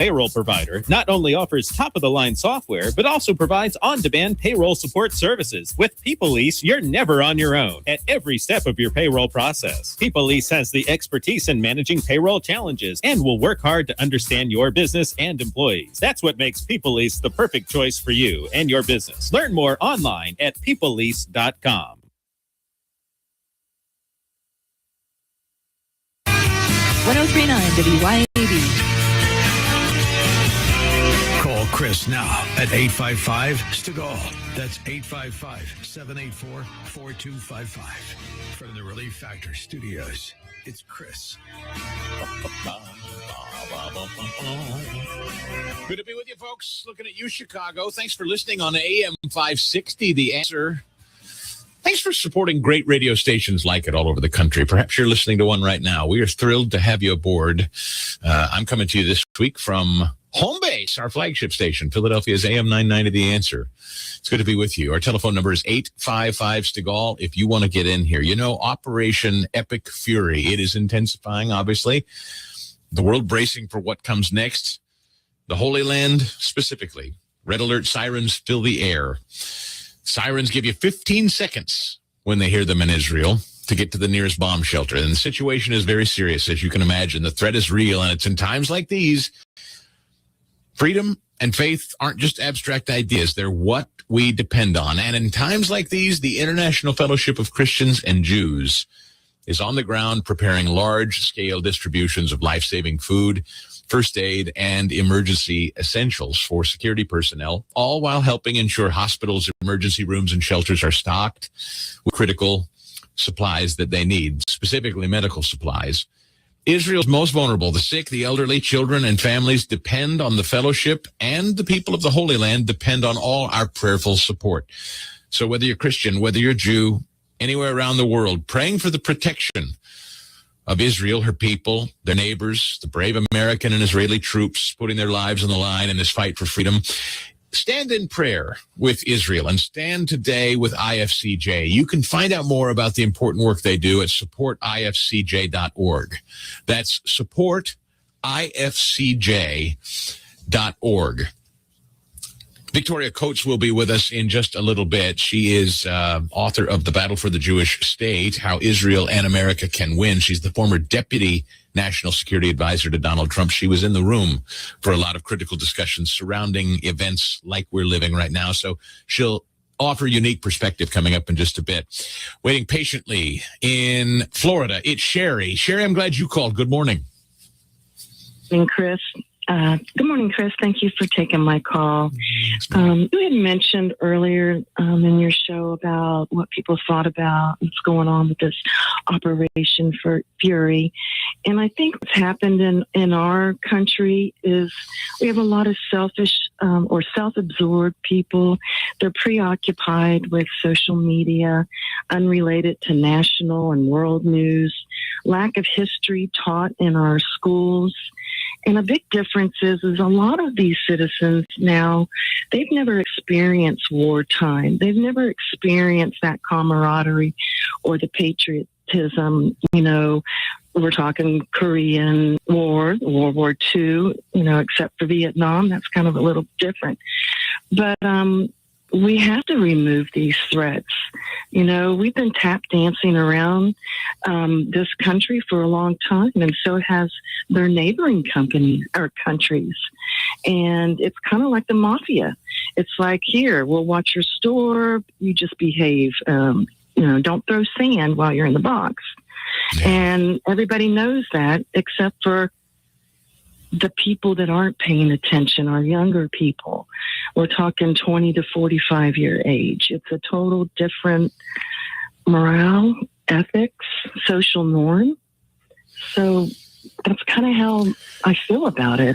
payroll provider not only offers top-of-the-line software, but also provides on-demand payroll support services. With PeopleLease, you're never on your own at every step of your payroll process. PeopleLease has the expertise in managing payroll challenges and will work hard to understand your business and employees. That's what makes PeopleLease the perfect choice for you and your business. Learn more online at peoplelease.com. 1039 WYAB. Call Chris now at 855-STIGAL. That's 855-784-4255. From the Relief Factor Studios, it's Chris. Good to be with you, folks. Looking at you, Chicago. Thanks for listening on AM 560, The Answer. Thanks for supporting great radio stations like it all over the country. Perhaps you're listening to one right now. We are thrilled to have you aboard. I'm coming to you this week from Home Base, our flagship station, Philadelphia's AM 990, The Answer. It's good to be with you. Our telephone number is 855-STIGAL if you want to get in here. You know, Operation Epic Fury, it is intensifying, obviously. The world bracing for what comes next. The Holy Land, specifically. Red alert sirens fill the air. Sirens give you 15 seconds when they hear them in Israel to get to the nearest bomb shelter. And the situation is very serious, as you can imagine. The threat is real, and it's in times like these. Freedom and faith aren't just abstract ideas. They're what we depend on. And in times like these, the International Fellowship of Christians and Jews is on the ground preparing large-scale distributions of life-saving food, first aid, and emergency essentials for security personnel, all while helping ensure hospitals, emergency rooms, and shelters are stocked with critical supplies that they need, specifically medical supplies. Israel's most vulnerable, the sick, the elderly, children, and families depend on the fellowship, and the people of the Holy Land depend on all our prayerful support. So whether you're Christian, whether you're Jew, anywhere around the world, praying for the protection of Israel, her people, their neighbors, the brave American and Israeli troops putting their lives on the line in this fight for freedom. Stand in prayer with Israel and stand today with IFCJ. You can find out more about the important work they do at supportifcj.org. That's supportifcj.org. Victoria Coates will be with us in just a little bit. She is author of The Battle for the Jewish State, How Israel and America Can Win. She's the former deputy national security advisor to Donald Trump. She was in the room for a lot of critical discussions surrounding events like we're living right now. So she'll offer unique perspective coming up in just a bit. Waiting patiently in Florida, it's Sherry. Sherry, I'm glad you called. Good morning. And Chris. Good morning, Chris. Thank you for taking my call. You had mentioned earlier in your show about what people thought about what's going on with this Operation Fury. And I think what's happened in our country is we have a lot of selfish or self-absorbed people. They're preoccupied with social media, unrelated to national and world news, lack of history taught in our schools. And a big difference is a lot of these citizens now, they've never experienced wartime. They've never experienced that camaraderie or the patriotism. You know, we're talking Korean War, World War II, you know, except for Vietnam. That's kind of a little different. But we have to remove these threats. You know, we've been tap dancing around this country for a long time, and so has their neighboring companies or countries. And it's kind of like the mafia. It's like, here, we'll watch your store. You just behave. You know, don't throw sand while you're in the box. Yeah. And everybody knows that, except for the people that aren't paying attention, our younger people. We're talking 20 to 45 year age. It's a total different morale, ethics, social norm. So that's kind of how I feel about it.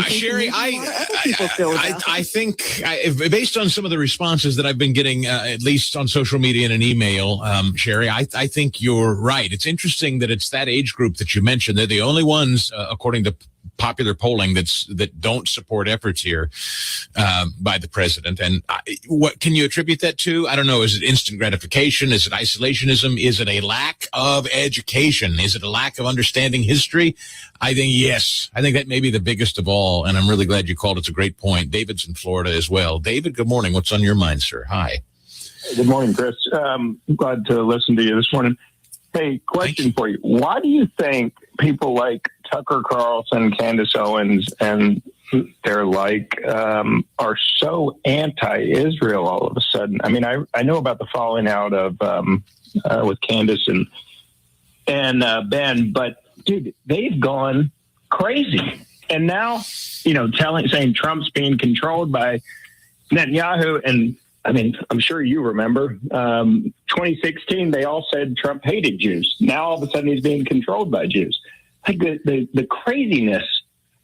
Sherry, I think based on some of the responses that I've been getting, at least on social media and an email, Sherry, I think you're right. It's interesting that it's that age group that you mentioned. They're the only ones, according to popular polling that don't support efforts here by the president. And what can you attribute that to? I don't know. Is it instant gratification? Is it isolationism? Is it a lack of education? Is it a lack of understanding history? I think yes. I think that may be the biggest of all. And I'm really glad you called. It's a great point. David's in Florida as well. David, good morning. What's on your mind, sir? Hi. Good morning, Chris. Glad to listen to you this morning. Hey, question for you. Why do you think people like Tucker Carlson, Candace Owens, and they're like are so anti-Israel all of a sudden? I mean, I know about the falling out of with Candace and Ben, but dude, they've gone crazy. And now, saying Trump's being controlled by Netanyahu. And I mean, I'm sure you remember 2016, they all said Trump hated Jews. Now all of a sudden he's being controlled by Jews. Like the craziness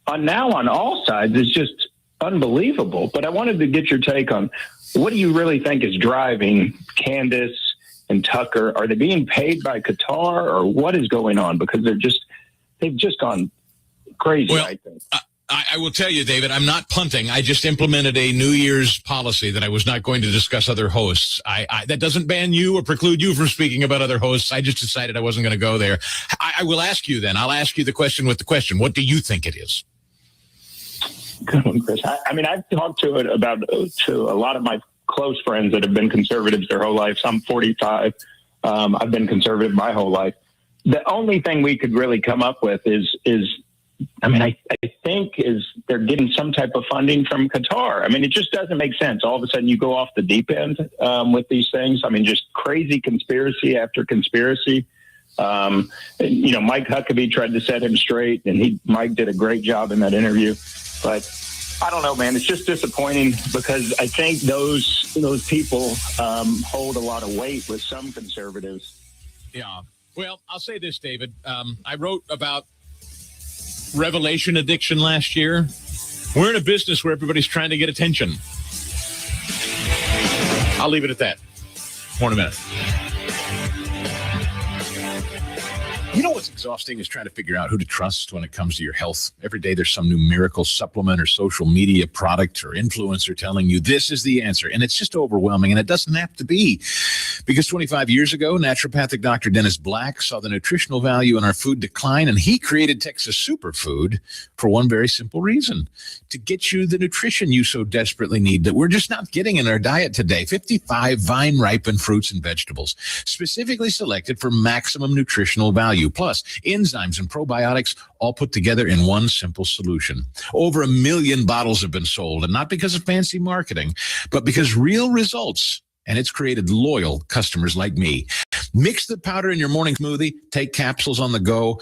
on all sides is just unbelievable. But I wanted to get your take on what do you really think is driving Candace and Tucker? Are they being paid by Qatar, or what is going on? Because they've just gone crazy, well, I think. I will tell you, David, I'm not punting. I just implemented a New Year's policy that I was not going to discuss other hosts. That doesn't ban you or preclude you from speaking about other hosts. I just decided I wasn't going to go there. I will ask you then. I'll ask you the question with the question. What do you think it is? Good one, Chris. I mean, I've talked to a lot of my close friends that have been conservatives their whole life. I'm 45. I've been conservative my whole life. The only thing we could really come up with is I think they're getting some type of funding from Qatar. I mean, it just doesn't make sense. All of a sudden you go off the deep end with these things. I mean, just crazy conspiracy after conspiracy. Mike Huckabee tried to set him straight, and Mike did a great job in that interview. But I don't know, man. It's just disappointing because I think those people hold a lot of weight with some conservatives. Yeah. Well, I'll say this, David. I wrote about revelation addiction last year. We're in a business where everybody's trying to get attention. I'll leave it at that. More in a minute. You know what's exhausting is trying to figure out who to trust when it comes to your health. Every day there's some new miracle supplement or social media product or influencer telling you this is the answer. And it's just overwhelming. And it doesn't have to be. Because 25 years ago, naturopathic Dr. Dennis Black saw the nutritional value in our food decline. And he created Texas Superfood for one very simple reason. To get you the nutrition you so desperately need that we're just not getting in our diet today. 55 vine-ripened fruits and vegetables, specifically selected for maximum nutritional value. Plus, enzymes and probiotics all put together in one simple solution. Over 1 million bottles have been sold, and not because of fancy marketing, but because real results. And it's created loyal customers like me. Mix the powder in your morning smoothie, take capsules on the go.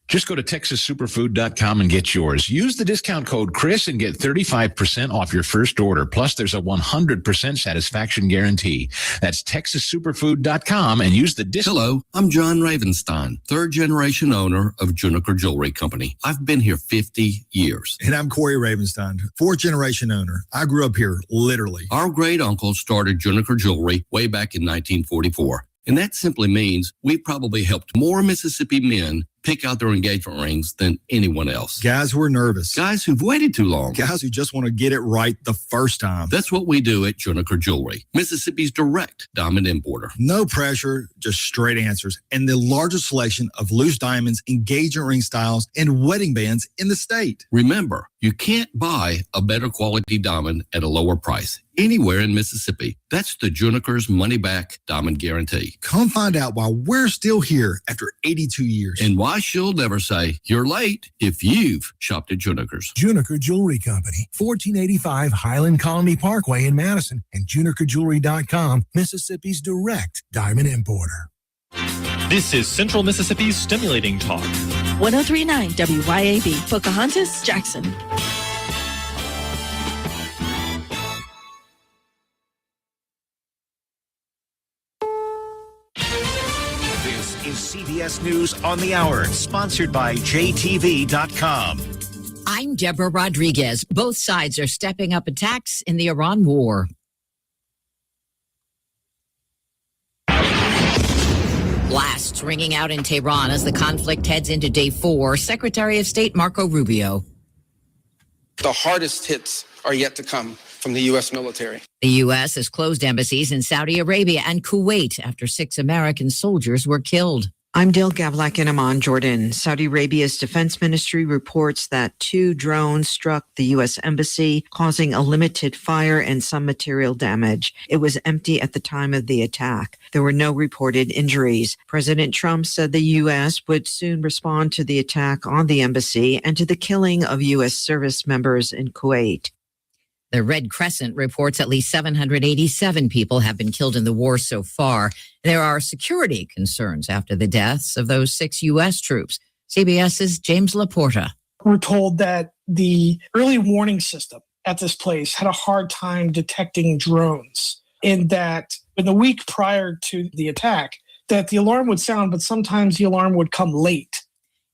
Just go to TexasSuperfood.com and get yours. Use the discount code Chris and get 35% off your first order. Plus, there's a 100% satisfaction guarantee. That's TexasSuperfood.com and use the discount. Hello, I'm John Ravenstein, third-generation owner of Juniker Jewelry Company. I've been here 50 years. And I'm Corey Ravenstein, fourth-generation owner. I grew up here, literally. Our great-uncle started Juniker Jewelry way back in 1944. And that simply means we probably helped more Mississippi men pick out their engagement rings than anyone else. Guys who are nervous. Guys who've waited too long. Guys who just want to get it right the first time. That's what we do at Juniker Jewelry, Mississippi's direct diamond importer. No pressure, just straight answers. And the largest selection of loose diamonds, engagement ring styles, and wedding bands in the state. Remember, you can't buy a better quality diamond at a lower price anywhere in Mississippi. That's the Juniker's money-back diamond guarantee. Come find out why we're still here after 82 years. And why she'll never say, you're late, if you've shopped at Juniker's. Juniker Jewelry Company, 1485 Highland Colony Parkway in Madison, and JunikerJewelry.com, Mississippi's direct diamond importer. This is Central Mississippi's Stimulating Talk. 1039 WYAB, Pocahontas, Jackson. This is CBS News on the Hour, sponsored by JTV.com. I'm Deborah Rodriguez. Both sides are stepping up attacks in the Iran war. Blasts ringing out in Tehran as the conflict heads into day 4. Secretary of State Marco Rubio. The hardest hits are yet to come from the U.S. military. The U.S. has closed embassies in Saudi Arabia and Kuwait after 6 American soldiers were killed. I'm Dale Gavlak in Amman, Jordan. Saudi Arabia's defense ministry reports that 2 drones struck the U.S. embassy, causing a limited fire and some material damage. It was empty at the time of the attack. There were no reported injuries. President Trump said the U.S. would soon respond to the attack on the embassy and to the killing of U.S. service members in Kuwait. The Red Crescent reports at least 787 people have been killed in the war so far. There are security concerns after the deaths of those 6 U.S. troops. CBS's James Laporta. We're told that the early warning system at this place had a hard time detecting drones, and that in the week prior to the attack, that the alarm would sound, but sometimes the alarm would come late.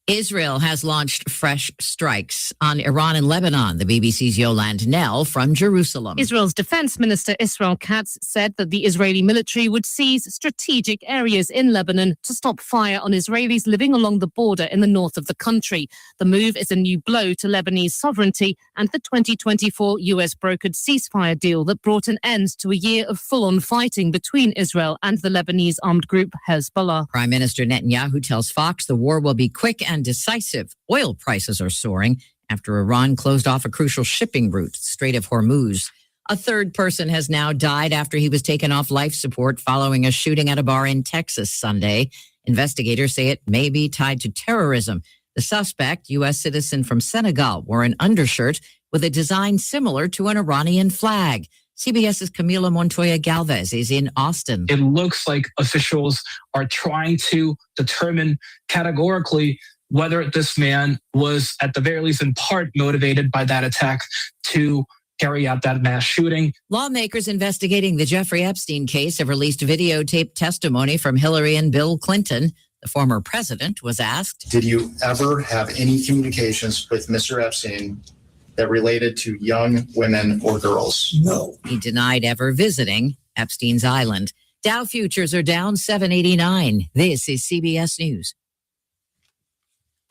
Israel has launched fresh strikes on Iran and Lebanon. The BBC's Yolande Nell from Jerusalem. Israel's Defense Minister Israel Katz said that the Israeli military would seize strategic areas in Lebanon to stop fire on Israelis living along the border in the north of the country. The move is a new blow to Lebanese sovereignty and the 2024 U.S. brokered ceasefire deal that brought an end to a year of full-on fighting between Israel and the Lebanese armed group Hezbollah. Prime Minister Netanyahu tells Fox the war will be quick and decisive. Oil prices are soaring after Iran closed off a crucial shipping route, Strait of Hormuz. A third person has now died after he was taken off life support following a shooting at a bar in Texas Sunday. Investigators say it may be tied to terrorism. The suspect, U.S. citizen from Senegal, wore an undershirt with a design similar to an Iranian flag. CBS's Camila Montoya Galvez is in Austin. It looks like officials are trying to determine categorically whether this man was, at the very least in part, motivated by that attack to carry out that mass shooting. Lawmakers investigating the Jeffrey Epstein case have released videotaped testimony from Hillary and Bill Clinton. The former president was asked, "Did you ever have any communications with Mr. Epstein that related to young women or girls?" No. He denied ever visiting Epstein's island. Dow futures are down 789. This is CBS News.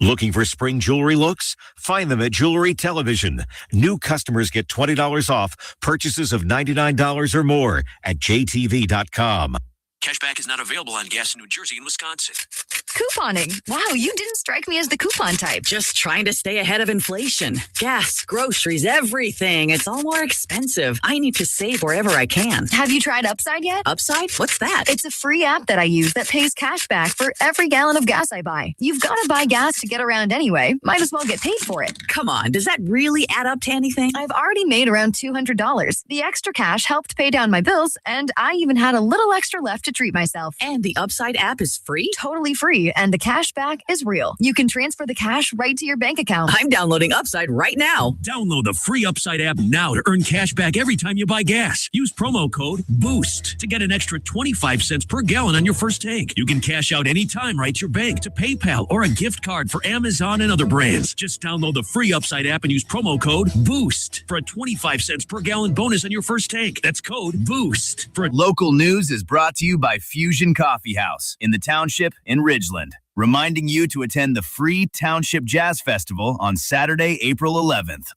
Looking for spring jewelry looks? Find them at Jewelry Television. New customers get $20 off purchases of $99 or more at jtv.com. Cashback is not available on gas in New Jersey and Wisconsin. Couponing. Wow, you didn't strike me as the coupon type. Just trying to stay ahead of inflation. Gas, groceries, everything. It's all more expensive. I need to save wherever I can. Have you tried Upside yet? Upside? What's that? It's a free app that I use that pays cash back for every gallon of gas I buy. You've got to buy gas to get around anyway. Might as well get paid for it. Come on, does that really add up to anything? I've already made around $200. The extra cash helped pay down my bills, and I even had a little extra left to treat myself. And the Upside app is free? Totally free, and the cash back is real. You can transfer the cash right to your bank account. I'm downloading Upside right now. Download the free Upside app now to earn cash back every time you buy gas. Use promo code BOOST to get an extra 25 cents per gallon on your first tank. You can cash out anytime right to your bank, to PayPal, or a gift card for Amazon and other brands. Just download the free Upside app and use promo code BOOST for a 25 cents per gallon bonus on your first tank. That's code BOOST. Local news is brought to you by Fusion Coffee House in the township in Ridgeland, reminding you to attend the free Township Jazz Festival on Saturday, April 11th.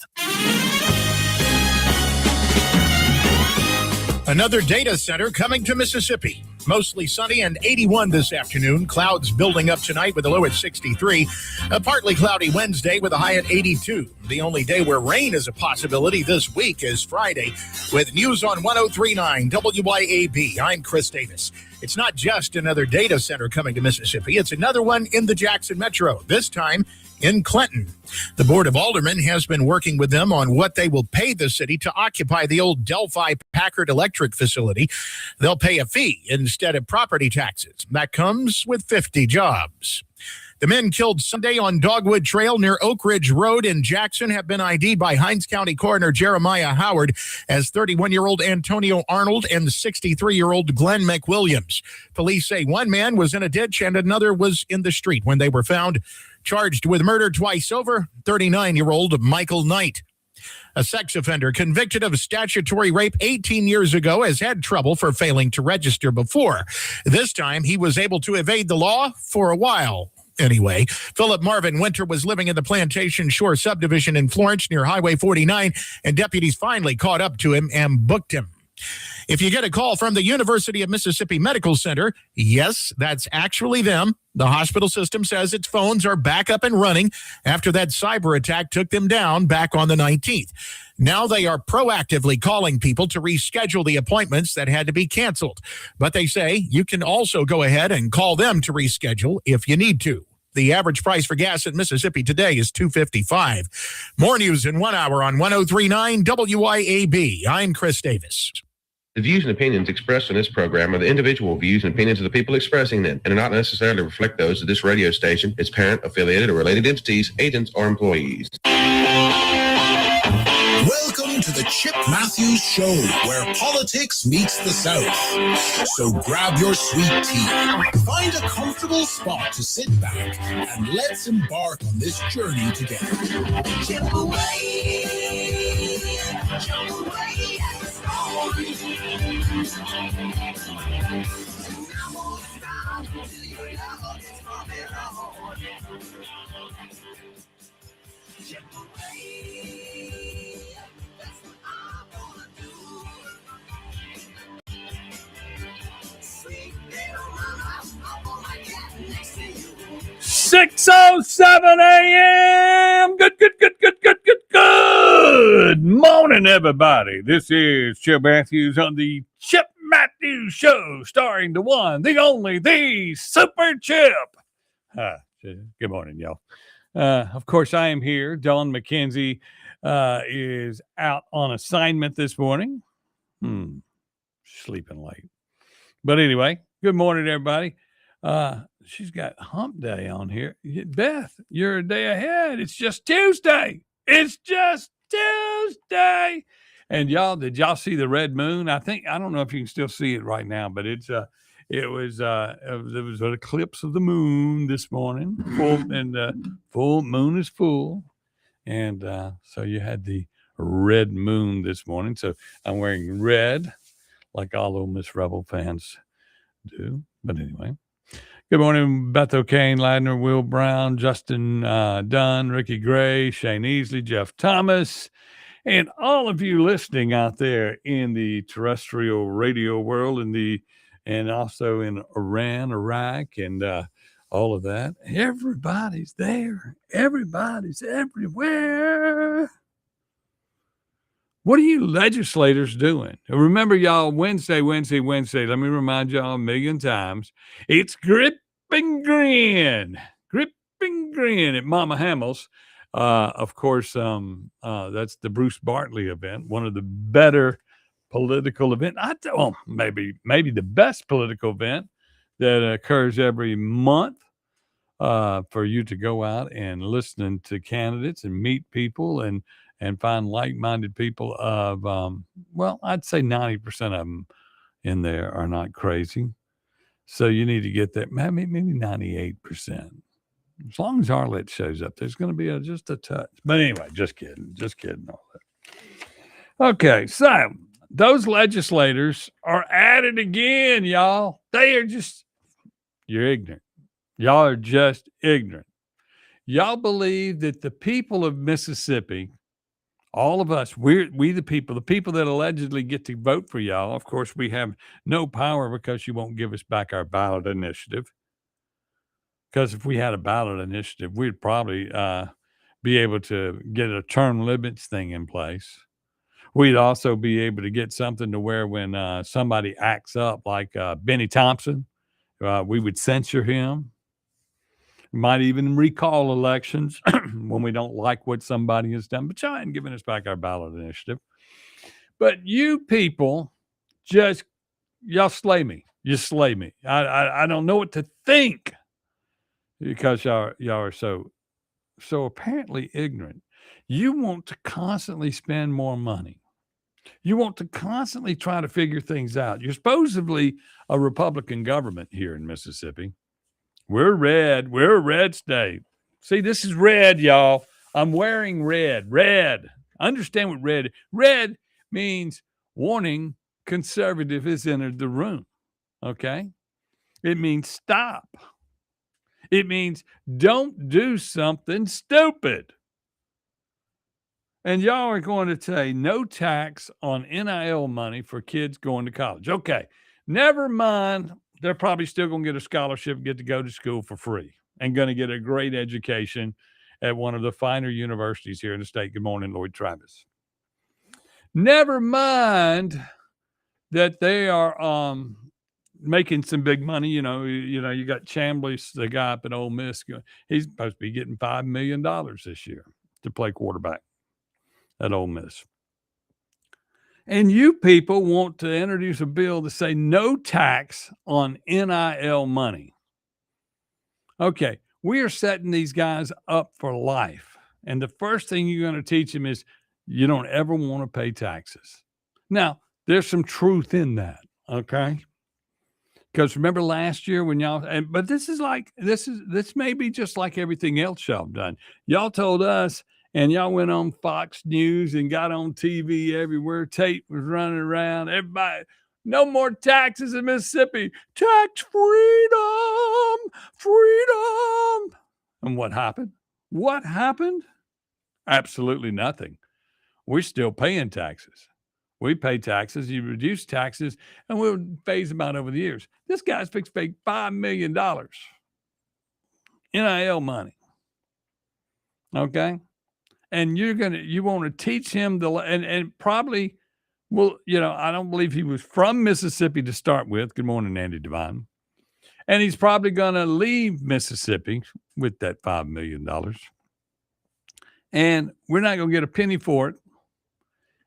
Another data center coming to Mississippi. Mostly sunny and 81 this afternoon. Clouds building up tonight with a low at 63. A partly cloudy Wednesday with a high at 82. The only day where rain is a possibility this week is Friday. With news on 103.9 WYAB, I'm Chris Davis. It's not just another data center coming to Mississippi. It's another one in the Jackson Metro, this time in Clinton. The Board of Aldermen has been working with them on what they will pay the city to occupy the old Delphi Packard Electric facility. They'll pay a fee instead of property taxes. That comes with 50 jobs. The men killed Sunday on Dogwood Trail near Oak Ridge Road in Jackson have been ID'd by Hinds County Coroner Jeremiah Howard as 31-year-old Antonio Arnold and 63-year-old Glenn McWilliams. Police say one man was in a ditch and another was in the street when they were found. Charged with murder twice over, 39-year-old Michael Knight. A sex offender convicted of statutory rape 18 years ago has had trouble for failing to register before. This time, he was able to evade the law for a while. Anyway, Philip Marvin Winter was living in the Plantation Shore subdivision in Florence near Highway 49, and deputies finally caught up to him and booked him. If you get a call from the University of Mississippi Medical Center, yes, that's actually them. The hospital system says its phones are back up and running after that cyber attack took them down back on the 19th. Now they are proactively calling people to reschedule the appointments that had to be canceled. But they say you can also go ahead and call them to reschedule if you need to. The average price for gas in Mississippi today is $2.55. More news in 1 hour on 103.9 WYAB. I'm Chris Davis. The views and opinions expressed on this program are the individual views and opinions of the people expressing them and do not necessarily reflect those of this radio station, its parent, affiliated, or related entities, agents, or employees. Welcome to the Chip Matthews Show, where politics meets the South. So grab your sweet tea, find a comfortable spot to sit back, and let's embark on this journey together. Chip away, chip away at the storm. That's what I'm gonna do. 6:07 a.m. Good morning, everybody. This is Chip Matthews on the Chip Matthews Show, starring the one, the only, the Super Chip. Good morning, y'all. Of course, I am here. Dawn McKenzie is out on assignment this morning. Sleeping late. But anyway, good morning, everybody. She's got hump day on here. Beth, you're a day ahead. It's just Tuesday. It's just Tuesday. And y'all, did y'all see the red moon? I don't know if you can still see it right now, but there was an eclipse of the moon this morning. Full moon is full. And so you had the red moon this morning. So I'm wearing red, like all Ole Miss Rebel fans do. But anyway. Good morning, Beth O'Kane, Ladner, Will Brown, Justin Dunn, Ricky Gray, Shane Easley, Jeff Thomas, and all of you listening out there in the terrestrial radio world and also in Iran, Iraq, and all of that. Everybody's there. Everybody's everywhere. What are you legislators doing? Remember, y'all, Wednesday. Let me remind y'all a million times. It's Grip and Grin. Grip and Grin at Mama Hamill's. Of course, that's the Bruce Bartley event, one of the better political events. Maybe the best political event that occurs every month for you to go out and listen to candidates and meet people and find like-minded people of, I'd say 90% of them in there are not crazy. So you need to get that, maybe 98%. As long as Arlette shows up, there's going to be just a touch. But anyway, just kidding all that. Okay, so those legislators are at it again, y'all. You're ignorant. Y'all are just ignorant. Y'all believe that the people of Mississippi, all of us, we the people that allegedly get to vote for y'all. Of course, we have no power because you won't give us back our ballot initiative. Because if we had a ballot initiative, we'd probably be able to get a term limits thing in place. We'd also be able to get something to where when somebody acts up like Benny Thompson, we would censure him. Might even recall elections when we don't like what somebody has done. But y'all ain't giving us back our ballot initiative. But you people y'all slay me. You slay me. I don't know what to think because y'all are so apparently ignorant. You want to constantly spend more money. You want to constantly try to figure things out. You're supposedly a Republican government here in Mississippi. We're red. We're a red state. See, this is red, y'all. I'm wearing red. Red. Understand what red means. Warning, conservative has entered the room. Okay? It means stop. It means don't do something stupid. And y'all are going to say no tax on NIL money for kids going to college. Okay, never mind. They're probably still going to get a scholarship, get to go to school for free, and going to get a great education at one of the finer universities here in the state. Good morning, Lloyd Travis. Never mind that they are making some big money. You got Chamblee, the guy up at Ole Miss. He's supposed to be getting $5 million this year to play quarterback at Ole Miss. And you people want to introduce a bill to say no tax on NIL money. Okay, we are setting these guys up for life. And the first thing you're going to teach them is you don't ever want to pay taxes. Now, there's some truth in that, okay? Because remember last year when but this may be just like everything else y'all done. Y'all told us, and y'all went on Fox News and got on TV everywhere. Tate was running around. Everybody, no more taxes in Mississippi. Tax freedom, freedom. And what happened? What happened? Absolutely nothing. We're still paying taxes. We pay taxes. You reduce taxes, and we'll phase them out over the years. This guy's fixed to pay $5 million NIL money. Okay? And you want to teach him and probably, well, I don't believe he was from Mississippi to start with. Good morning, Andy Devine. And he's probably going to leave Mississippi with that $5 million. And we're not going to get a penny for it.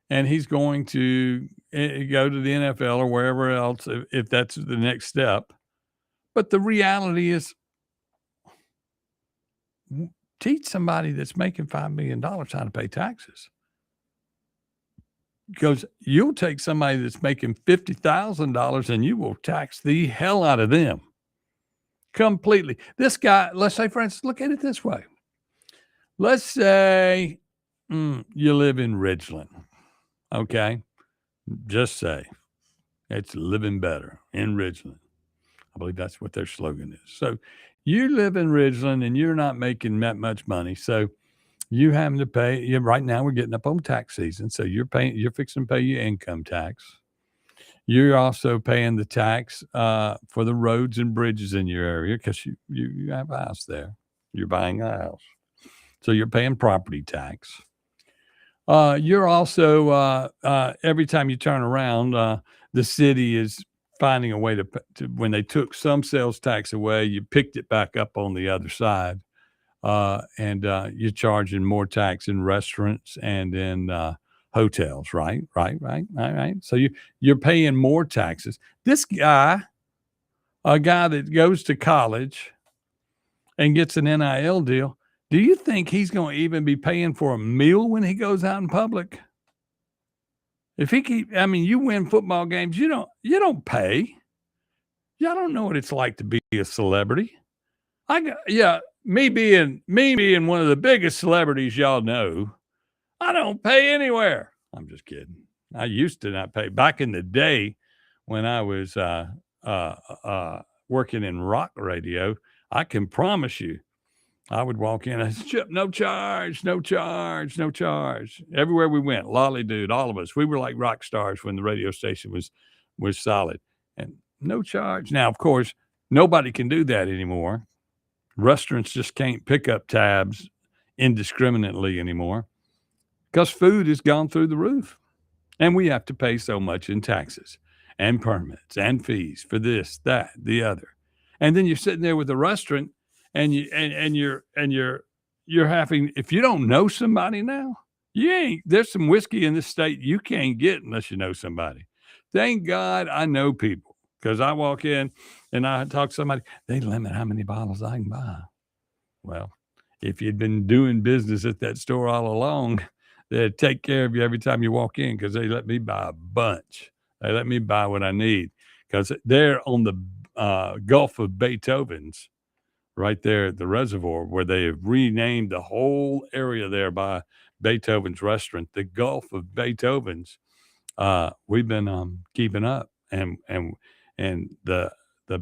And he's going to go to the NFL or wherever else if that's the next step. But the reality is, teach somebody that's making $5 million how to pay taxes. Because you'll take somebody that's making $50,000 and you will tax the hell out of them completely. This guy, let's say, for instance, look at it this way. Let's say you live in Ridgeland. Okay, just say it's living better in Ridgeland. I believe that's what their slogan is. So you live in Ridgeland and you're not making that much money. So you having to pay. Right now we're getting up on tax season. So you're fixing to pay your income tax. You're also paying the tax for the roads and bridges in your area because you have a house there. You're buying a house. So you're paying property tax. You're also, every time you turn around, the city is finding a way to, when they took some sales tax away, you picked it back up on the other side. And you're charging more tax in restaurants and in hotels, right? So you're paying more taxes. This guy, a guy that goes to college and gets an NIL deal, do you think he's going to even be paying for a meal when he goes out in public? If you win football games, you don't pay. Y'all don't know what it's like to be a celebrity. Me being one of the biggest celebrities y'all know, I don't pay anywhere. I'm just kidding. I used to not pay. Back in the day when I was working in rock radio, I can promise you, I would walk in and say, no charge. Everywhere we went, Lolly Dude, all of us, we were like rock stars when the radio station was solid. And no charge. Now, of course, nobody can do that anymore. Restaurants just can't pick up tabs indiscriminately anymore because food has gone through the roof. And we have to pay so much in taxes and permits and fees for this, that, the other. And then you're sitting there with a restaurant and you're having, if you don't know somebody now, there's some whiskey in this state you can't get unless you know somebody. Thank God I know people, because I walk in and I talk to somebody, they limit how many bottles I can buy. Well, if you'd been doing business at that store all along, they'd take care of you every time you walk in because they let me buy a bunch. They let me buy what I need because they're on the Gulf of Beethoven's, right there at the reservoir, where they have renamed the whole area there by Beethoven's restaurant, the Gulf of Beethoven's. We've been keeping up, and the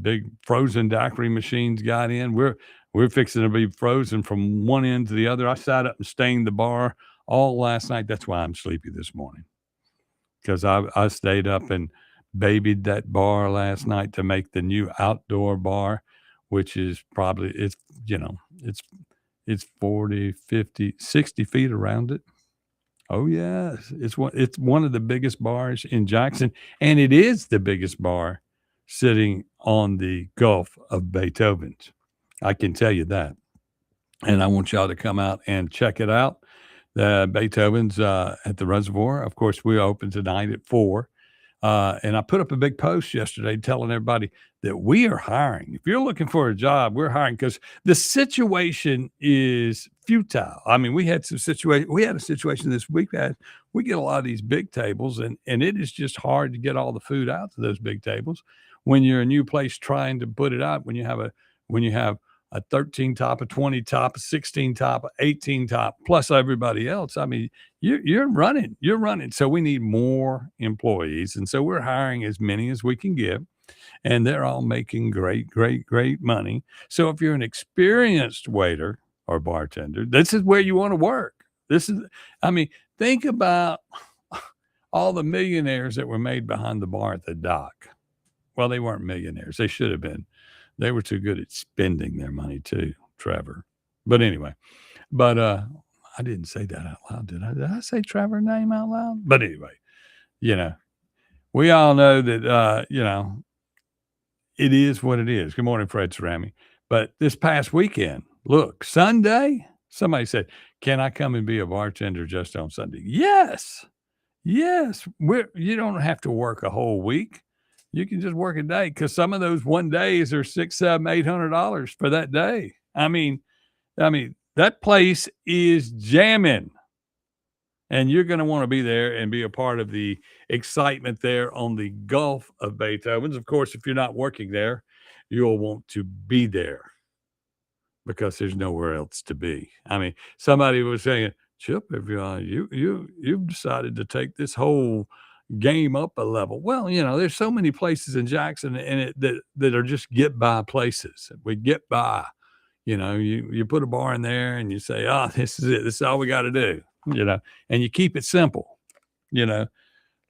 big frozen daiquiri machines got in. We're We're fixing to be frozen from one end to the other. I sat up and stained the bar all last night. That's why I'm sleepy this morning, because I stayed up and babied that bar last night to make the new outdoor bar, which is probably, it's 40, 50, 60 feet around it. Oh, yes. It's one of the biggest bars in Jackson, and it is the biggest bar sitting on the Gulf of Beethoven's. I can tell you that. And I want y'all to come out and check it out. The Beethoven's at the Reservoir. Of course, we open tonight at 4. And I put up a big post yesterday telling everybody that we are hiring. If you're looking for a job, we're hiring, because the situation is futile. I mean, we had a situation this week that we get a lot of these big tables, and it is just hard to get all the food out to those big tables when you're a new place trying to put it out. When you have a 13 top, a 20 top, a 16 top, a 18 top, plus everybody else. I mean, you're running. So we need more employees. And so we're hiring as many as we can get, and they're all making great, great, great money. So if you're an experienced waiter or bartender, this is where you want to work. Think about all the millionaires that were made behind the bar at the dock. Well, they weren't millionaires. They should have been. They were too good at spending their money too, Trevor. But anyway, I didn't say that out loud, did I? Did I say Trevor's name out loud? But anyway, we all know that, it is what it is. Good morning, Fred Cerami. But this past weekend, look, Sunday, somebody said, can I come and be a bartender just on Sunday? Yes. You don't have to work a whole week. You can just work a day, because some of those one days are $600, $700, $800 for that day. I mean, that place is jamming, and you're going to want to be there and be a part of the excitement there on the Gulf of Beethoven's. Of course, if you're not working there, you'll want to be there because there's nowhere else to be. I mean, somebody was saying, Chip, if you've decided to take this whole game up a level. Well, there's so many places in Jackson that are just get by places. We get by, you put a bar in there and you say, oh, this is it. This is all we got to do, and you keep it simple, a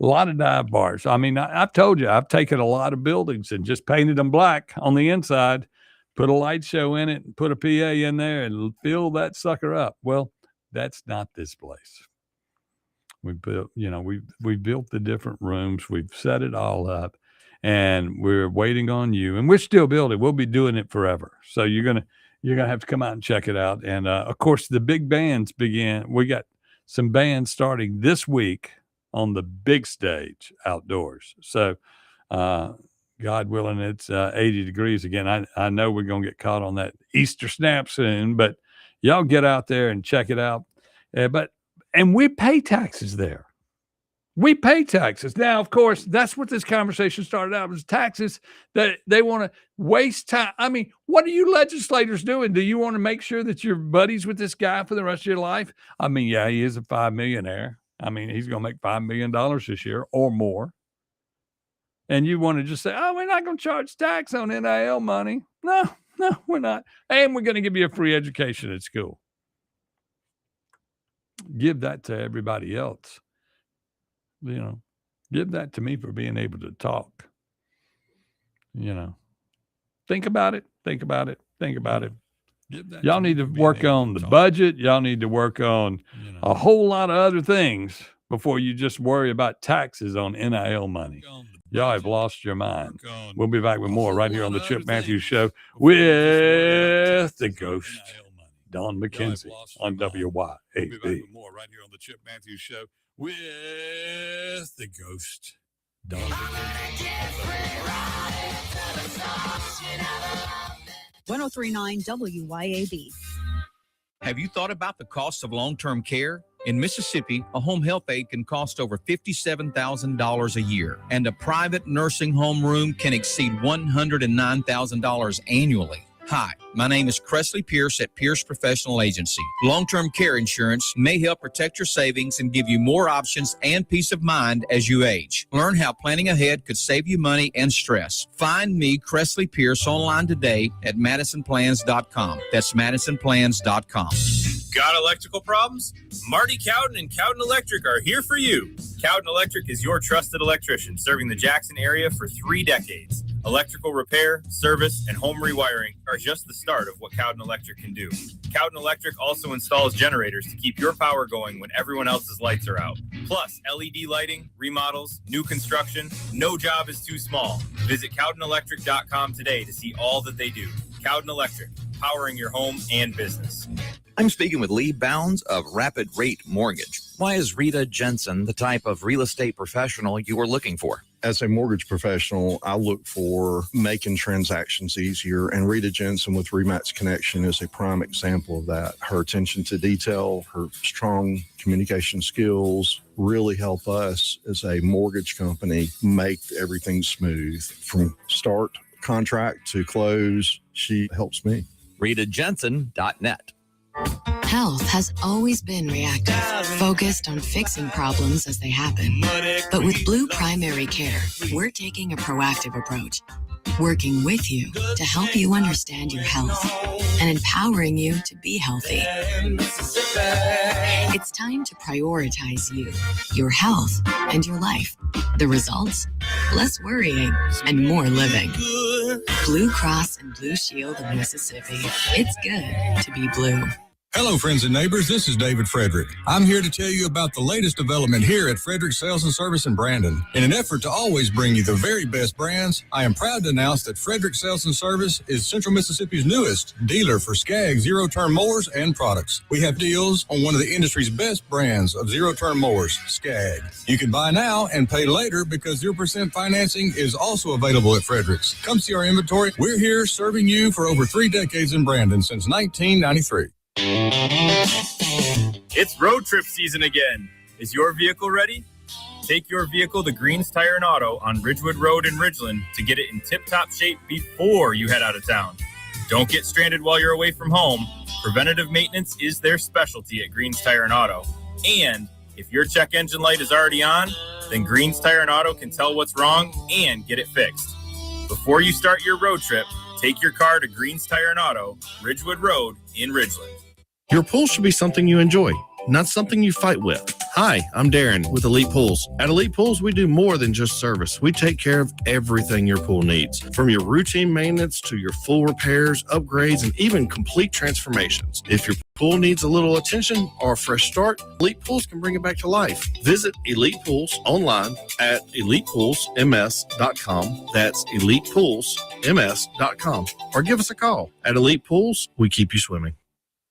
lot of dive bars. I mean, I've told you, I've taken a lot of buildings and just painted them black on the inside, put a light show in it and put a PA in there and fill that sucker up. Well, that's not this place. We built, we built the different rooms. We've set it all up, and we're waiting on you. And we're still building. We'll be doing it forever. So you're gonna have to come out and check it out. And of course, the big bands begin. We got some bands starting this week on the big stage outdoors. So, God willing, it's 80 degrees again. I know we're gonna get caught on that Easter snap soon, but y'all get out there and check it out. And we pay taxes there. We pay taxes. Now, of course, that's what this conversation started out, was taxes, that they want to waste time. I mean, what are you legislators doing? Do you want to make sure that you're buddies with this guy for the rest of your life? I mean, yeah, he is a $5 millionaire. I mean, he's going to make $5 million this year or more. And you want to just say, oh, we're not going to charge tax on NIL money. No, we're not. And we're going to give you a free education at school. Give that to everybody else. Give that to me for being able to talk. Think about it. Y'all need to work on the budget. Y'all need to work on a whole lot of other things before you just worry about taxes on NIL money. Y'all have lost your mind. We'll be back with more right here on the Chip Matthews Show with the ghost, Don McKenzie, on WYAB. We'll be back with more right here on the Chip Matthews Show with the ghost, Don McKenzie. 1039 WYAB. Have you thought about the cost of long-term care? In Mississippi, a home health aide can cost over $57,000 a year, and a private nursing home room can exceed $109,000 annually. Hi, my name is Cressley Pierce at Pierce Professional Agency. Long-term care insurance may help protect your savings and give you more options and peace of mind as you age. Learn how planning ahead could save you money and stress. Find me, Cressley Pierce, online today at MadisonPlans.com. That's MadisonPlans.com. Got electrical problems? Marty Cowden and Cowden Electric are here for you. Cowden Electric is your trusted electrician, serving the Jackson area for 3 decades. Electrical repair, service, and home rewiring are just the start of what Cowden Electric can do. Cowden Electric also installs generators to keep your power going when everyone else's lights are out. Plus, LED lighting, remodels, new construction, no job is too small. Visit CowdenElectric.com today to see all that they do. Cowden Electric, powering your home and business. I'm speaking with Lee Bounds of Rapid Rate Mortgage. Why is Rita Jensen the type of real estate professional you are looking for? As a mortgage professional, I look for making transactions easier, and Rita Jensen with Rematch Connection is a prime example of that. Her attention to detail, her strong communication skills really help us as a mortgage company make everything smooth. From start contract to close, she helps me. RitaJensen.net. Health has always been reactive, focused on fixing problems as they happen. But with Blue Primary Care, we're taking a proactive approach, working with you to help you understand your health and empowering you to be healthy. It's time to prioritize you, your health, and your life. The results? Less worrying and more living. Blue Cross and Blue Shield of Mississippi. It's good to be blue. Hello, friends and neighbors. This is David Frederick. I'm here to tell you about the latest development here at Frederick Sales and Service in Brandon. In an effort to always bring you the very best brands, I am proud to announce that Frederick Sales and Service is Central Mississippi's newest dealer for Skag zero-turn mowers and products. We have deals on one of the industry's best brands of zero-turn mowers, Skag. You can buy now and pay later because 0% financing is also available at Frederick's. Come see our inventory. We're here serving you for over 3 decades in Brandon since 1993. It's road trip season again. Is your vehicle ready? Take your vehicle to Green's Tire and Auto on Ridgewood Road in Ridgeland to get it in tip-top shape before you head out of town. Don't get stranded while you're away from home. Preventative maintenance is their specialty at Green's Tire and Auto. And if your check engine light is already on, then Green's Tire and Auto can tell what's wrong and get it fixed. Before you start your road trip, take your car to Green's Tire and Auto, Ridgewood Road in Ridgeland. Your pool should be something you enjoy, not something you fight with. Hi, I'm Darren with Elite Pools. At Elite Pools, we do more than just service. We take care of everything your pool needs, from your routine maintenance to your full repairs, upgrades, and even complete transformations. If your pool needs a little attention or a fresh start, Elite Pools can bring it back to life. Visit Elite Pools online at elitepoolsms.com. That's elitepoolsms.com. Or give us a call. At Elite Pools, we keep you swimming.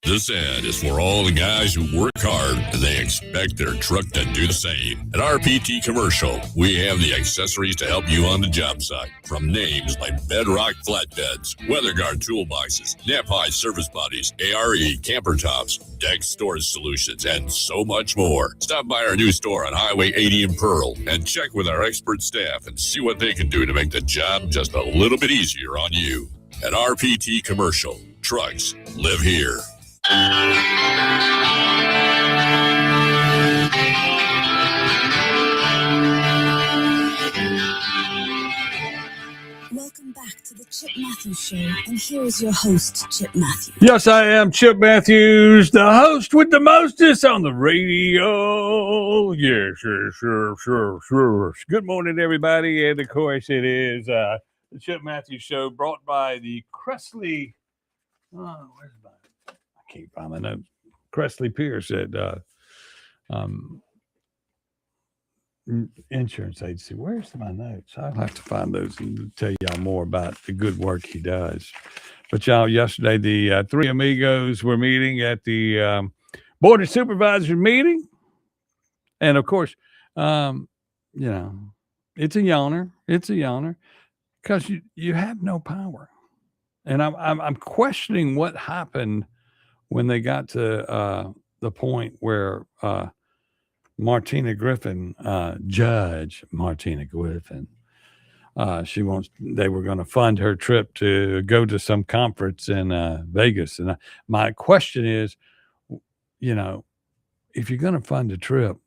This ad is for all the guys who work hard and they expect their truck to do the same. At RPT Commercial, we have the accessories to help you on the job site. From names like Bedrock Flatbeds, WeatherGuard Toolboxes, Nap-High Service Bodies, ARE Camper Tops, Deck Storage Solutions, and so much more. Stop by our new store on Highway 80 in Pearl and check with our expert staff and see what they can do to make the job just a little bit easier on you. At RPT Commercial, trucks live here. Welcome back to the Chip Matthews Show, and here is your host, Chip Matthews. Yes, I am Chip Matthews, the host with the mostest on the radio. Yeah, sure. Good morning, everybody, and of course it is the Chip Matthews Show, brought by the Cressley. Oh, where's my? I can't find my notes. Cressley Pierce at insurance agency. Where's my notes? I'll have to find those and tell y'all more about the good work he does. But y'all, yesterday the three amigos were meeting at the board of supervisors meeting, and of course, it's a yawner. It's a yawner because you have no power, and I'm questioning what happened when they got to the point where Martina Griffin, Judge Martina Griffin, They were going to fund her trip to go to some conference in Vegas. And my question is, if you're going to fund a trip,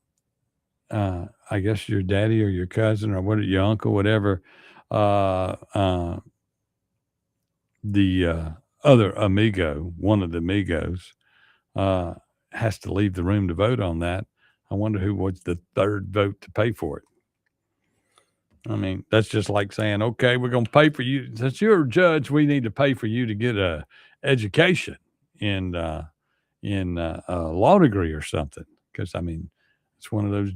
I guess your daddy or your cousin or your uncle, whatever, the other amigo, one of the amigos, has to leave the room to vote on that. I wonder who was the third vote to pay for it. I mean, that's just like saying, okay, we're going to pay for you. Since you're a judge, we need to pay for you to get a education in a law degree or something. Because, I mean, it's one of those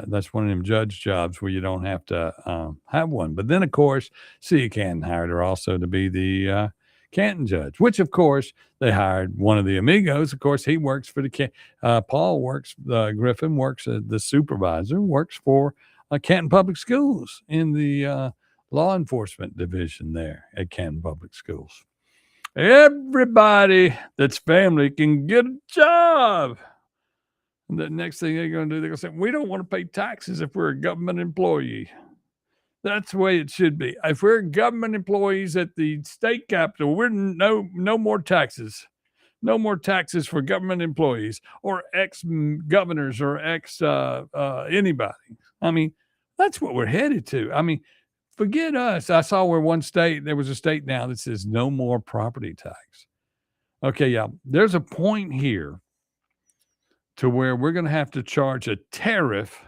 that's one of them judge jobs where you don't have to have one. But then, of course, C. Canton hired her also to be the Canton judge, which, of course, they hired one of the amigos. Of course, he works for Paul works, Griffin works as the supervisor, works for Canton Public Schools in the law enforcement division there at Canton Public Schools. Everybody that's family can get a job. And the next thing they're going to do, they're going to say, we don't want to pay taxes if we're a government employee. That's the way it should be. If we're government employees at the state capitol, we're no more taxes. No more taxes for government employees or ex-governors or anybody. I mean, that's what we're headed to. I mean, forget us. I saw where there was a state now that says no more property tax. Okay, yeah, there's a point here to where we're going to have to charge a tariff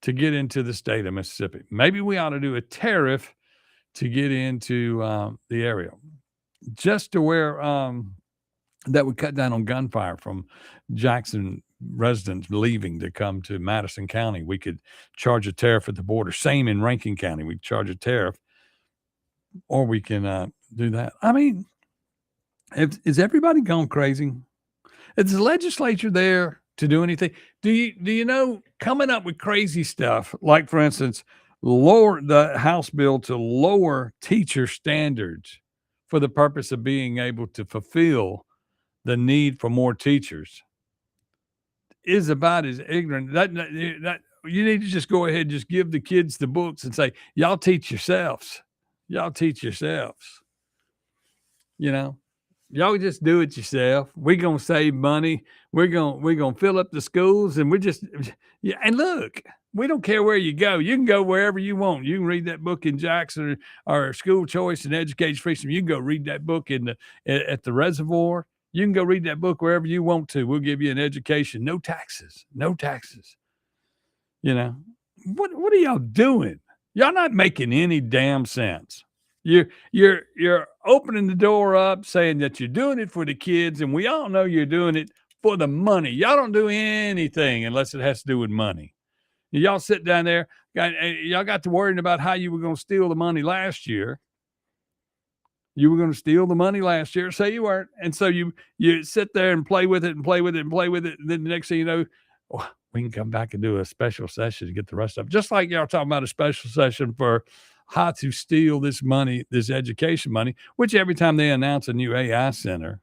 to get into the state of Mississippi. Maybe we ought to do a tariff to get into the area, just to where that would cut down on gunfire from Jackson residents leaving to come to Madison County. We could charge a tariff at the border. Same in Rankin County. We charge a tariff, or we can do that. I mean, is everybody gone crazy? Is the legislature there to do anything? Do you know, coming up with crazy stuff, like, for instance, lower the House bill to lower teacher standards for the purpose of being able to fulfill the need for more teachers, is about as ignorant. That you need to just go ahead and just give the kids the books and say, y'all teach yourselves. Y'all teach yourselves. Y'all just do it yourself. We're going to save money. We're going to fill up the schools, and and look, we don't care where you go. You can go wherever you want. You can read that book in Jackson or School Choice and Education Freedom. You can go read that book at the reservoir. You can go read that book wherever you want to. We'll give you an education. No taxes. No taxes. What are y'all doing? Y'all not making any damn sense. You're opening the door up saying that you're doing it for the kids, and we all know you're doing it for the money. Y'all don't do anything unless it has to do with money. Y'all sit down there, y'all got to worrying about how you were going to steal the money last year. You were going to steal the money last year. Say you weren't. And so you sit there and play with it and play with it and play with it. And then the next thing you know, we can come back and do a special session to get the rest of it. Just like y'all talking about a special session for how to steal this money, this education money, which every time they announce a new AI center,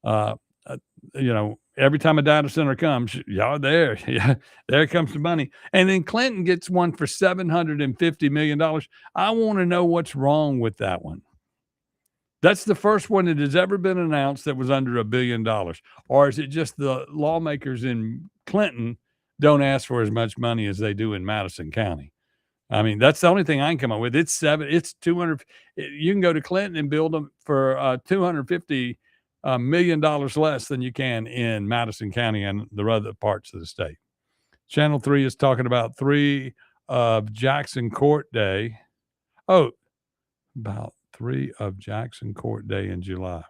every time a data center comes, y'all there. Yeah, there comes the money. And then Clinton gets one for $750 million. I want to know what's wrong with that one. That's the first one that has ever been announced that was under $1 billion. Or is it just the lawmakers in Clinton don't ask for as much money as they do in Madison County? I mean, that's the only thing I can come up with. It's 200. You can go to Clinton and build them for $250 million less than you can in Madison County and the other parts of the state. Channel 3 is talking about 3 of Jackson Court Day. Oh, about 3 of Jackson Court Day in July.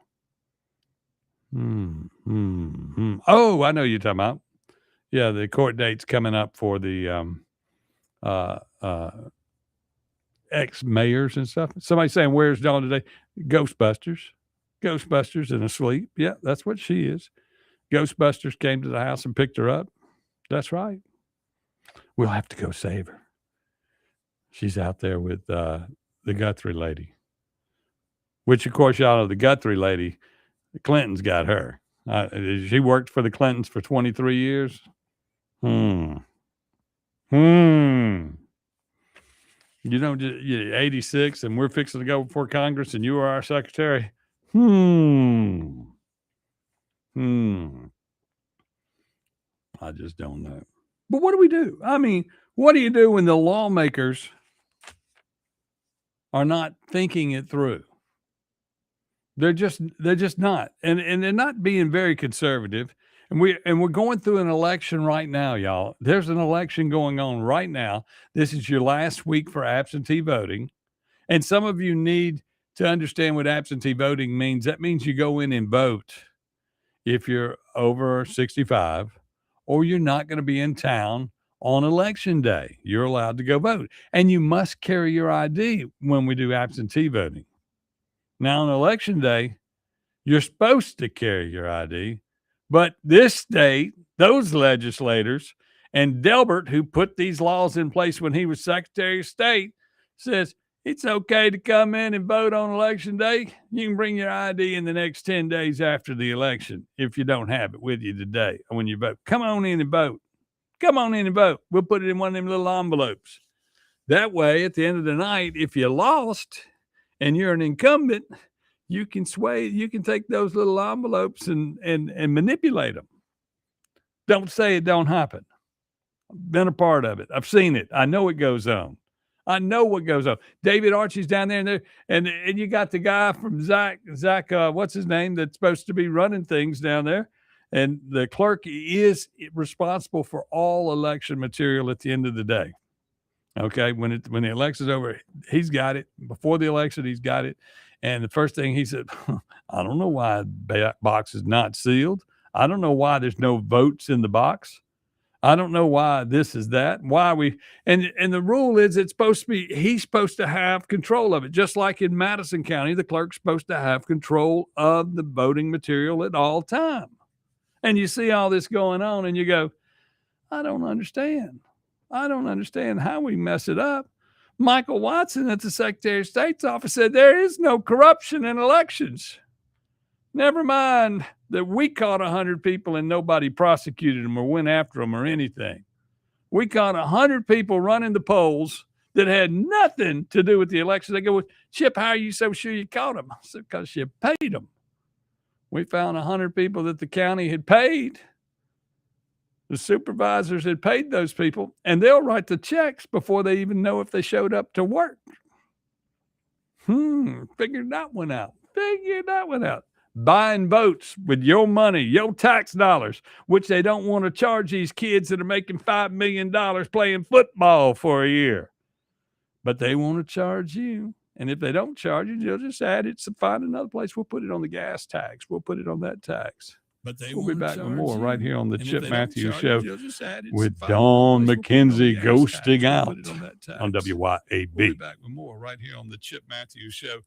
Oh, I know you're talking about. Yeah, the court date's coming up for the ex-mayors and stuff. Somebody saying, where's Dawn today? Ghostbusters in a sleep. Yeah, that's what she is. Ghostbusters came to the house and picked her up. That's right. We'll have to go save her. She's out there with the Guthrie lady. Which, of course, y'all know the Guthrie lady, the Clintons got her. She worked for the Clintons for 23 years. Yeah, You know, you're 86 and we're fixing to go before Congress and you are our secretary. I just don't know. But what do we do? I mean, what do you do when the lawmakers are not thinking it through? They're just not. And they're not being very conservative. And we're going through an election right now, y'all. There's an election going on right now. This is your last week for absentee voting. And some of you need to understand what absentee voting means. That means you go in and vote if you're over 65 or you're not going to be in town on election day. You're allowed to go vote. And you must carry your ID when we do absentee voting. Now, on election day, you're supposed to carry your ID. But this state, those legislators, and Delbert, who put these laws in place when he was Secretary of State, says it's okay to come in and vote on election day. You can bring your ID in the next 10 days after the election if you don't have it with you today when you vote. Come on in and vote. Come on in and vote. We'll put it in one of them little envelopes. That way, at the end of the night, if you lost and you're an incumbent, you can take those little envelopes and manipulate them. Don't say it don't happen. I've been a part of it. I've seen it. I know it goes on. I know what goes on. David Archie's down there, and you got the guy from Zach, what's his name, that's supposed to be running things down there. And the clerk is responsible for all election material at the end of the day. Okay, when the election's over, he's got it. Before the election, he's got it. And the first thing he said, I don't know why the box is not sealed. I don't know why there's no votes in the box. I don't know why this is that. And the rule is he's supposed to have control of it. Just like in Madison County, the clerk's supposed to have control of the voting material at all time. And you see all this going on and you go, I don't understand. I don't understand how we mess it up. Michael Watson at the Secretary of State's office said there is no corruption in elections. Never mind that we caught 100 people and nobody prosecuted them or went after them or anything. We caught 100 people running the polls that had nothing to do with the election. They go, Chip, how are you so sure you caught them? I said, because you paid them. We found 100 people that the county had paid. The supervisors had paid those people, and they'll write the checks before they even know if they showed up to work. Figured that one out. Buying votes with your money, your tax dollars, which they don't want to charge these kids that are making $5 million playing football for a year. But they want to charge you. And if they don't charge you, they'll just add it. So find another place. We'll put it on the gas tax. We'll put it on that tax. But we'll be back with more right here on the Chip Matthews Show with Dawn McKenzie ghosting out on WYAB. We'll be back with more right here on the Chip Matthews Show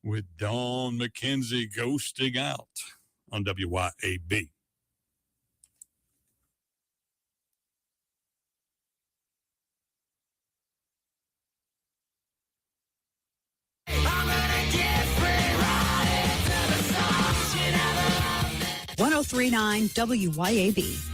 with Dawn McKenzie ghosting out on WYAB. .1039 WYAB.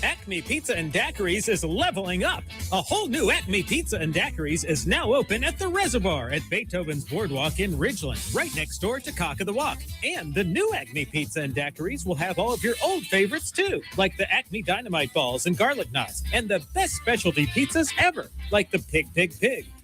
Acme Pizza and Daiquiris is leveling up. A whole new Acme Pizza and Daiquiris is now open at the Reservoir at Beethoven's Boardwalk in Ridgeland, right next door to Cock of the Walk. And the new Acme Pizza and Daiquiris will have all of your old favorites too, like the Acme Dynamite Balls and Garlic Knots, and the best specialty pizzas ever, like the Pig,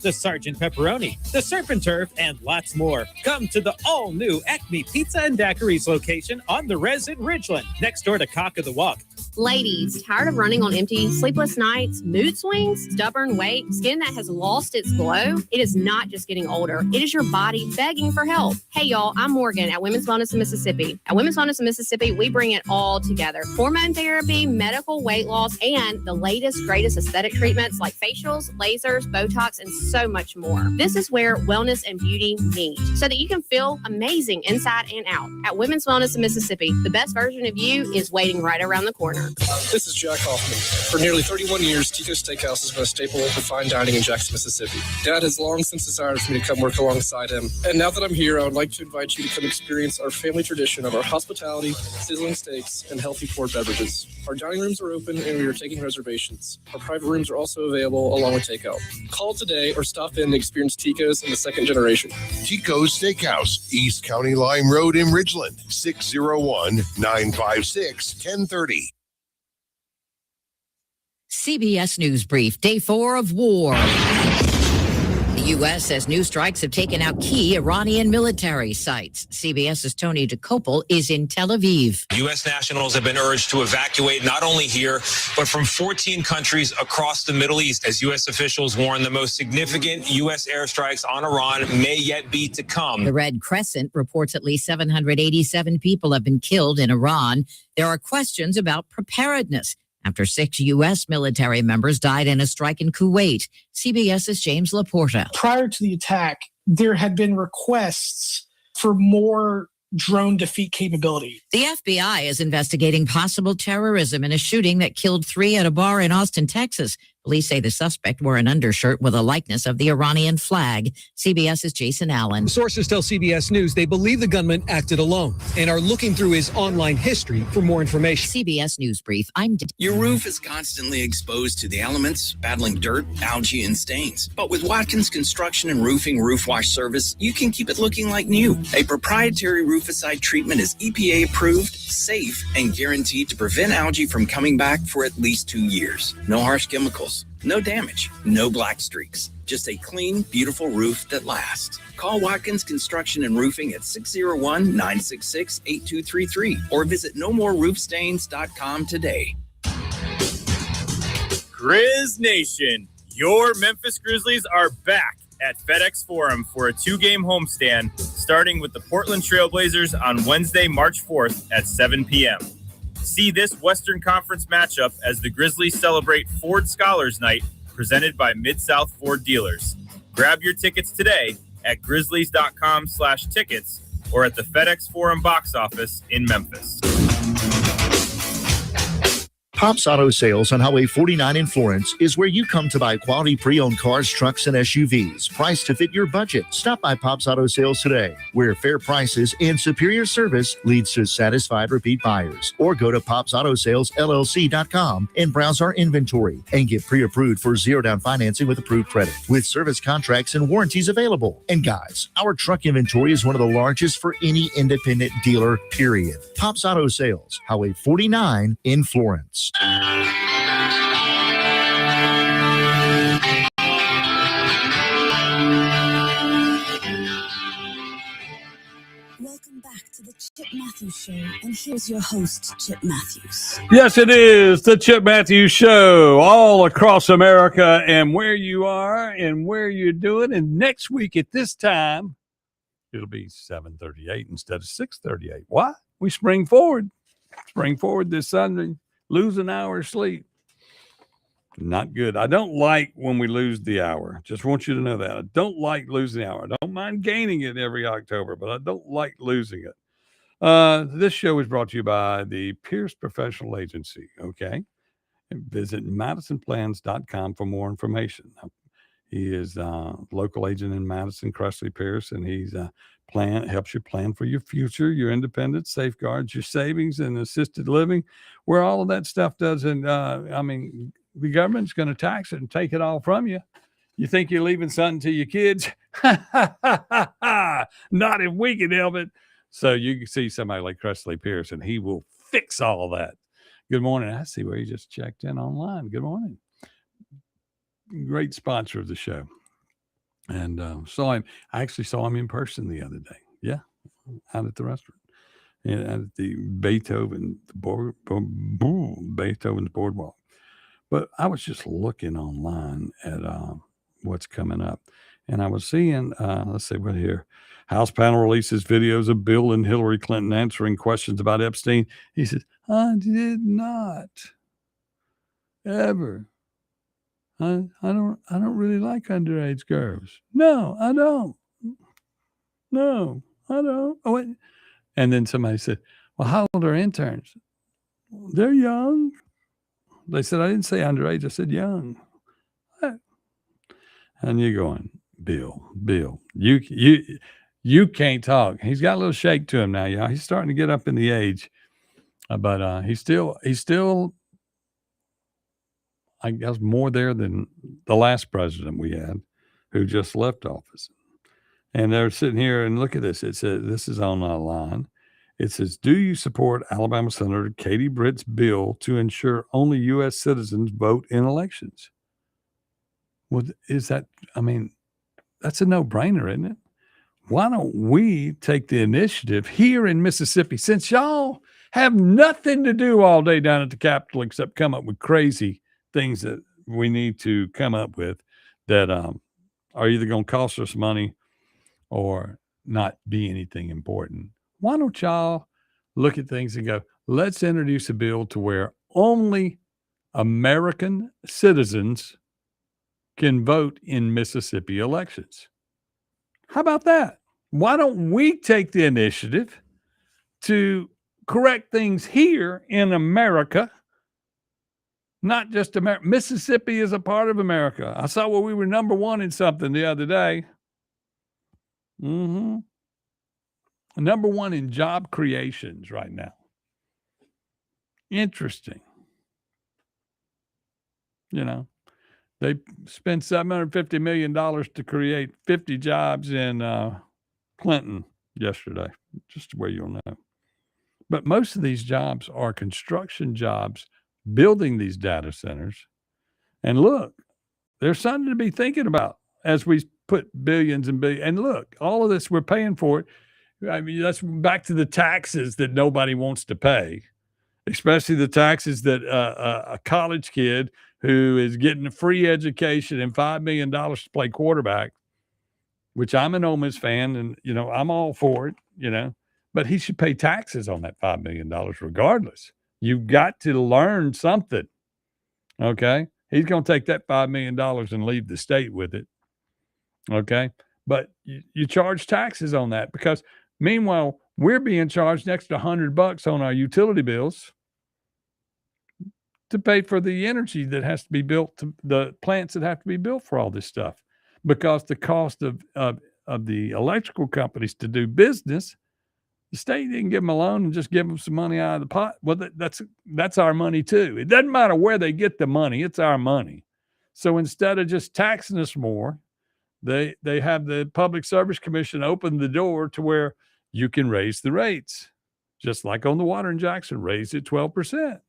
the Sergeant Pepperoni, the Surf and Turf, and lots more. Come to the all-new Acme Pizza and Daiquiris location on the Res in Ridgeland, next door to Cock of the Walk. Ladies, tired of running on empty, sleepless nights, mood swings, stubborn weight, skin that has lost its glow? It is not just getting older. It is your body begging for help. Hey, y'all, I'm Morgan at Women's Wellness in Mississippi. At Women's Wellness in Mississippi, we bring it all together. Hormone therapy, medical weight loss, and the latest, greatest aesthetic treatments like facials, lasers, Botox, and so much more. This is where wellness and beauty meet so that you can feel amazing inside and out. At Women's Wellness in Mississippi, the best version of you is waiting right around the corner. This is Jack Hoffman. For nearly 31 years, Tico's Steakhouse has been a staple of fine dining in Jackson, Mississippi. Dad has long since desired for me to come work alongside him. And now that I'm here, I would like to invite you to come experience our family tradition of our hospitality, sizzling steaks, and healthy poured beverages. Our dining rooms are open and we are taking reservations. Our private rooms are also available along with takeout. Call today or stop in to experience Tico's in the second generation. Tico's Steakhouse, East County Line Road in Ridgeland, 601-956-1030. CBS News Brief, Day 4 of war. The U.S. says new strikes have taken out key Iranian military sites. CBS's Tony DeCopel is in Tel Aviv. U.S. nationals have been urged to evacuate not only here, but from 14 countries across the Middle East, as U.S. officials warn the most significant U.S. airstrikes on Iran may yet be to come. The Red Crescent reports at least 787 people have been killed in Iran. There are questions about preparedness after 6 U.S. military members died in a strike in Kuwait. CBS's James Laporta. Prior to the attack, there had been requests for more drone defeat capability. The FBI is investigating possible terrorism in a shooting that killed 3 at a bar in Austin, Texas. Police say the suspect wore an undershirt with a likeness of the Iranian flag. CBS's Jason Allen. Sources tell CBS News they believe the gunman acted alone and are looking through his online history for more information. CBS News Brief. I'm Your roof is constantly exposed to the elements, battling dirt, algae, and stains. But with Watkins Construction and Roofing Roof Wash Service, you can keep it looking like new. A proprietary rooficide treatment is EPA approved, safe, and guaranteed to prevent algae from coming back for at least 2 years. No harsh chemicals. No damage, no black streaks, just a clean, beautiful roof that lasts. Call Watkins Construction and Roofing at 601-966-8233 or visit nomoreroofstains.com today. Grizz Nation, your Memphis Grizzlies are back at FedEx Forum for a 2-game homestand, starting with the Portland Trailblazers on Wednesday, March 4th at 7 p.m. See this Western Conference matchup as the Grizzlies celebrate Ford Scholars Night, presented by Mid-South Ford Dealers. Grab your tickets today at grizzlies.com/tickets or at the FedEx Forum box office in Memphis. Pops Auto Sales on Highway 49 in Florence is where you come to buy quality pre-owned cars, trucks, and SUVs, priced to fit your budget. Stop by Pops Auto Sales today, where fair prices and superior service leads to satisfied repeat buyers. Or go to popsautosalesllc.com and browse our inventory and get pre-approved for zero-down financing with approved credit, with service contracts and warranties available. And guys, our truck inventory is one of the largest for any independent dealer, period. Pops Auto Sales, Highway 49 in Florence. Welcome back to the Chip Matthews Show, and here's your host, Chip Matthews. Yes, it is the Chip Matthews Show, all across America and where you are and where you're doing. And next week at this time, it'll be 7:38 instead of 6:38. Why? We spring forward this Sunday. Lose an hour of sleep. Not good. I don't like when we lose the hour. Just want you to know that. I don't like losing the hour. I don't mind gaining it every October, but I don't like losing it. This show is brought to you by the Pierce Professional Agency, okay? And visit MadisonPlans.com for more information. He is a local agent in Madison, Cressley Pierce, and he's helps you plan for your future, your independence, safeguards your savings and assisted living, where all of that stuff doesn't, the government's going to tax it and take it all from you. You think you're leaving something to your kids? Not if we can help it. So you can see somebody like Cressley Pierce, and he will fix all that. Good morning. I see where you just checked in online. Good morning. Great sponsor of the show. And saw him. I actually saw him in person the other day. Yeah, out at the restaurant. And at the Beethoven's Boardwalk. But I was just looking online at what's coming up. And I was seeing, let's see what here. House panel releases videos of Bill and Hillary Clinton answering questions about Epstein. He says, I did not ever. I don't really like underage girls. No, I don't. No, I don't. Oh, wait. And then somebody said, well, how old are interns? They're young. They said, I didn't say underage. I said young. And you're going, Bill, you can't talk. He's got a little shake to him now, y'all. He's starting to get up in the age, but he's still, I guess, more there than the last president we had, who just left office. And they're sitting here and look at this. It says, this is on a line. It says, do you support Alabama Senator Katie Britt's bill to ensure only U.S. citizens vote in elections? Well, that's a no-brainer, isn't it? Why don't we take the initiative here in Mississippi, since y'all have nothing to do all day down at the Capitol except come up with crazy things that we need to come up with that are either going to cost us money or not be anything important. Why don't y'all look at things and go, let's introduce a bill to where only American citizens can vote in Mississippi elections? How about that? Why don't we take the initiative to correct things here in America? Not just America. Mississippi is a part of America. I saw where we were number one in something the other day. Number one in job creations right now. Interesting. You know, they spent $750 million to create 50 jobs in Clinton yesterday, just where you'll know. But most of these jobs are construction jobs, building these data centers. And look, there's something to be thinking about as we put billions and billions. And look, all of this, we're paying for it. I mean, that's back to the taxes that nobody wants to pay, especially the taxes that a college kid who is getting a free education and $5 million to play quarterback, which I'm an Ole Miss fan and, you know, I'm all for it, you know, but he should pay taxes on that $5 million regardless. You've got to learn something, okay? He's going to take that $5 million and leave the state with it, okay? But you charge taxes on that because meanwhile, we're being charged an extra $100 on our utility bills to pay for the energy that has to be built, to the plants that have to be built for all this stuff, because the cost of the electrical companies to do business, the state didn't give them a loan and just give them some money out of the pot. Well, that's our money too. It doesn't matter where they get the money; it's our money. So instead of just taxing us more, they have the Public Service Commission open the door to where you can raise the rates, just like on the water in Jackson, raise it 12%.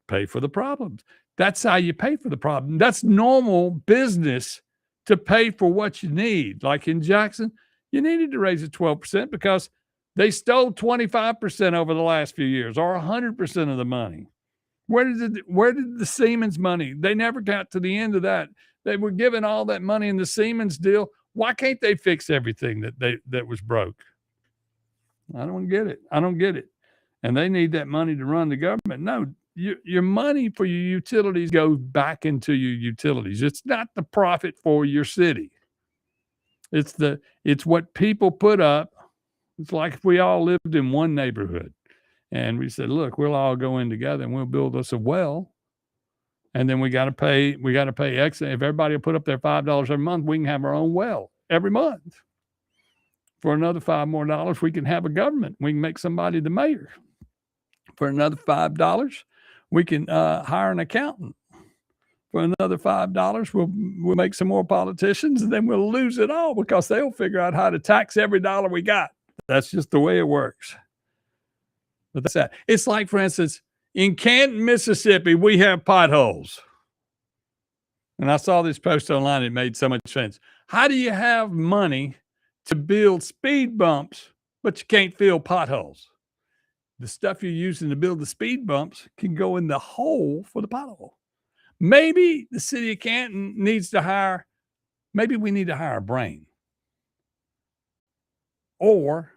Pay for the problems. That's how you pay for the problem. That's normal business to pay for what you need. Like in Jackson, you needed to raise it 12% because they stole 25% over the last few years, or 100% of the money. Where did the Siemens money? They never got to the end of that. They were given all that money in the Siemens deal. Why can't they fix everything that was broke? I don't get it. And they need that money to run the government. No, your money for your utilities goes back into your utilities. It's not the profit for your city. It's what people put up. It's like if we all lived in one neighborhood and we said, look, we'll all go in together and we'll build us a well. And then we got to pay X. If everybody will put up their $5 every month, we can have our own well every month. For another $5 more, we can have a government. We can make somebody the mayor. For another $5, we can hire an accountant. For another $5, we'll make some more politicians, and then we'll lose it all because they'll figure out how to tax every dollar we got. That's just the way it works. But that's that. It's like, for instance, in Canton, Mississippi, we have potholes. And I saw this post online. It made so much sense. How do you have money to build speed bumps, but you can't fill potholes? The stuff you're using to build the speed bumps can go in the hole for the pothole. Maybe the city of Canton needs to hire, maybe we need to hire a brain. Or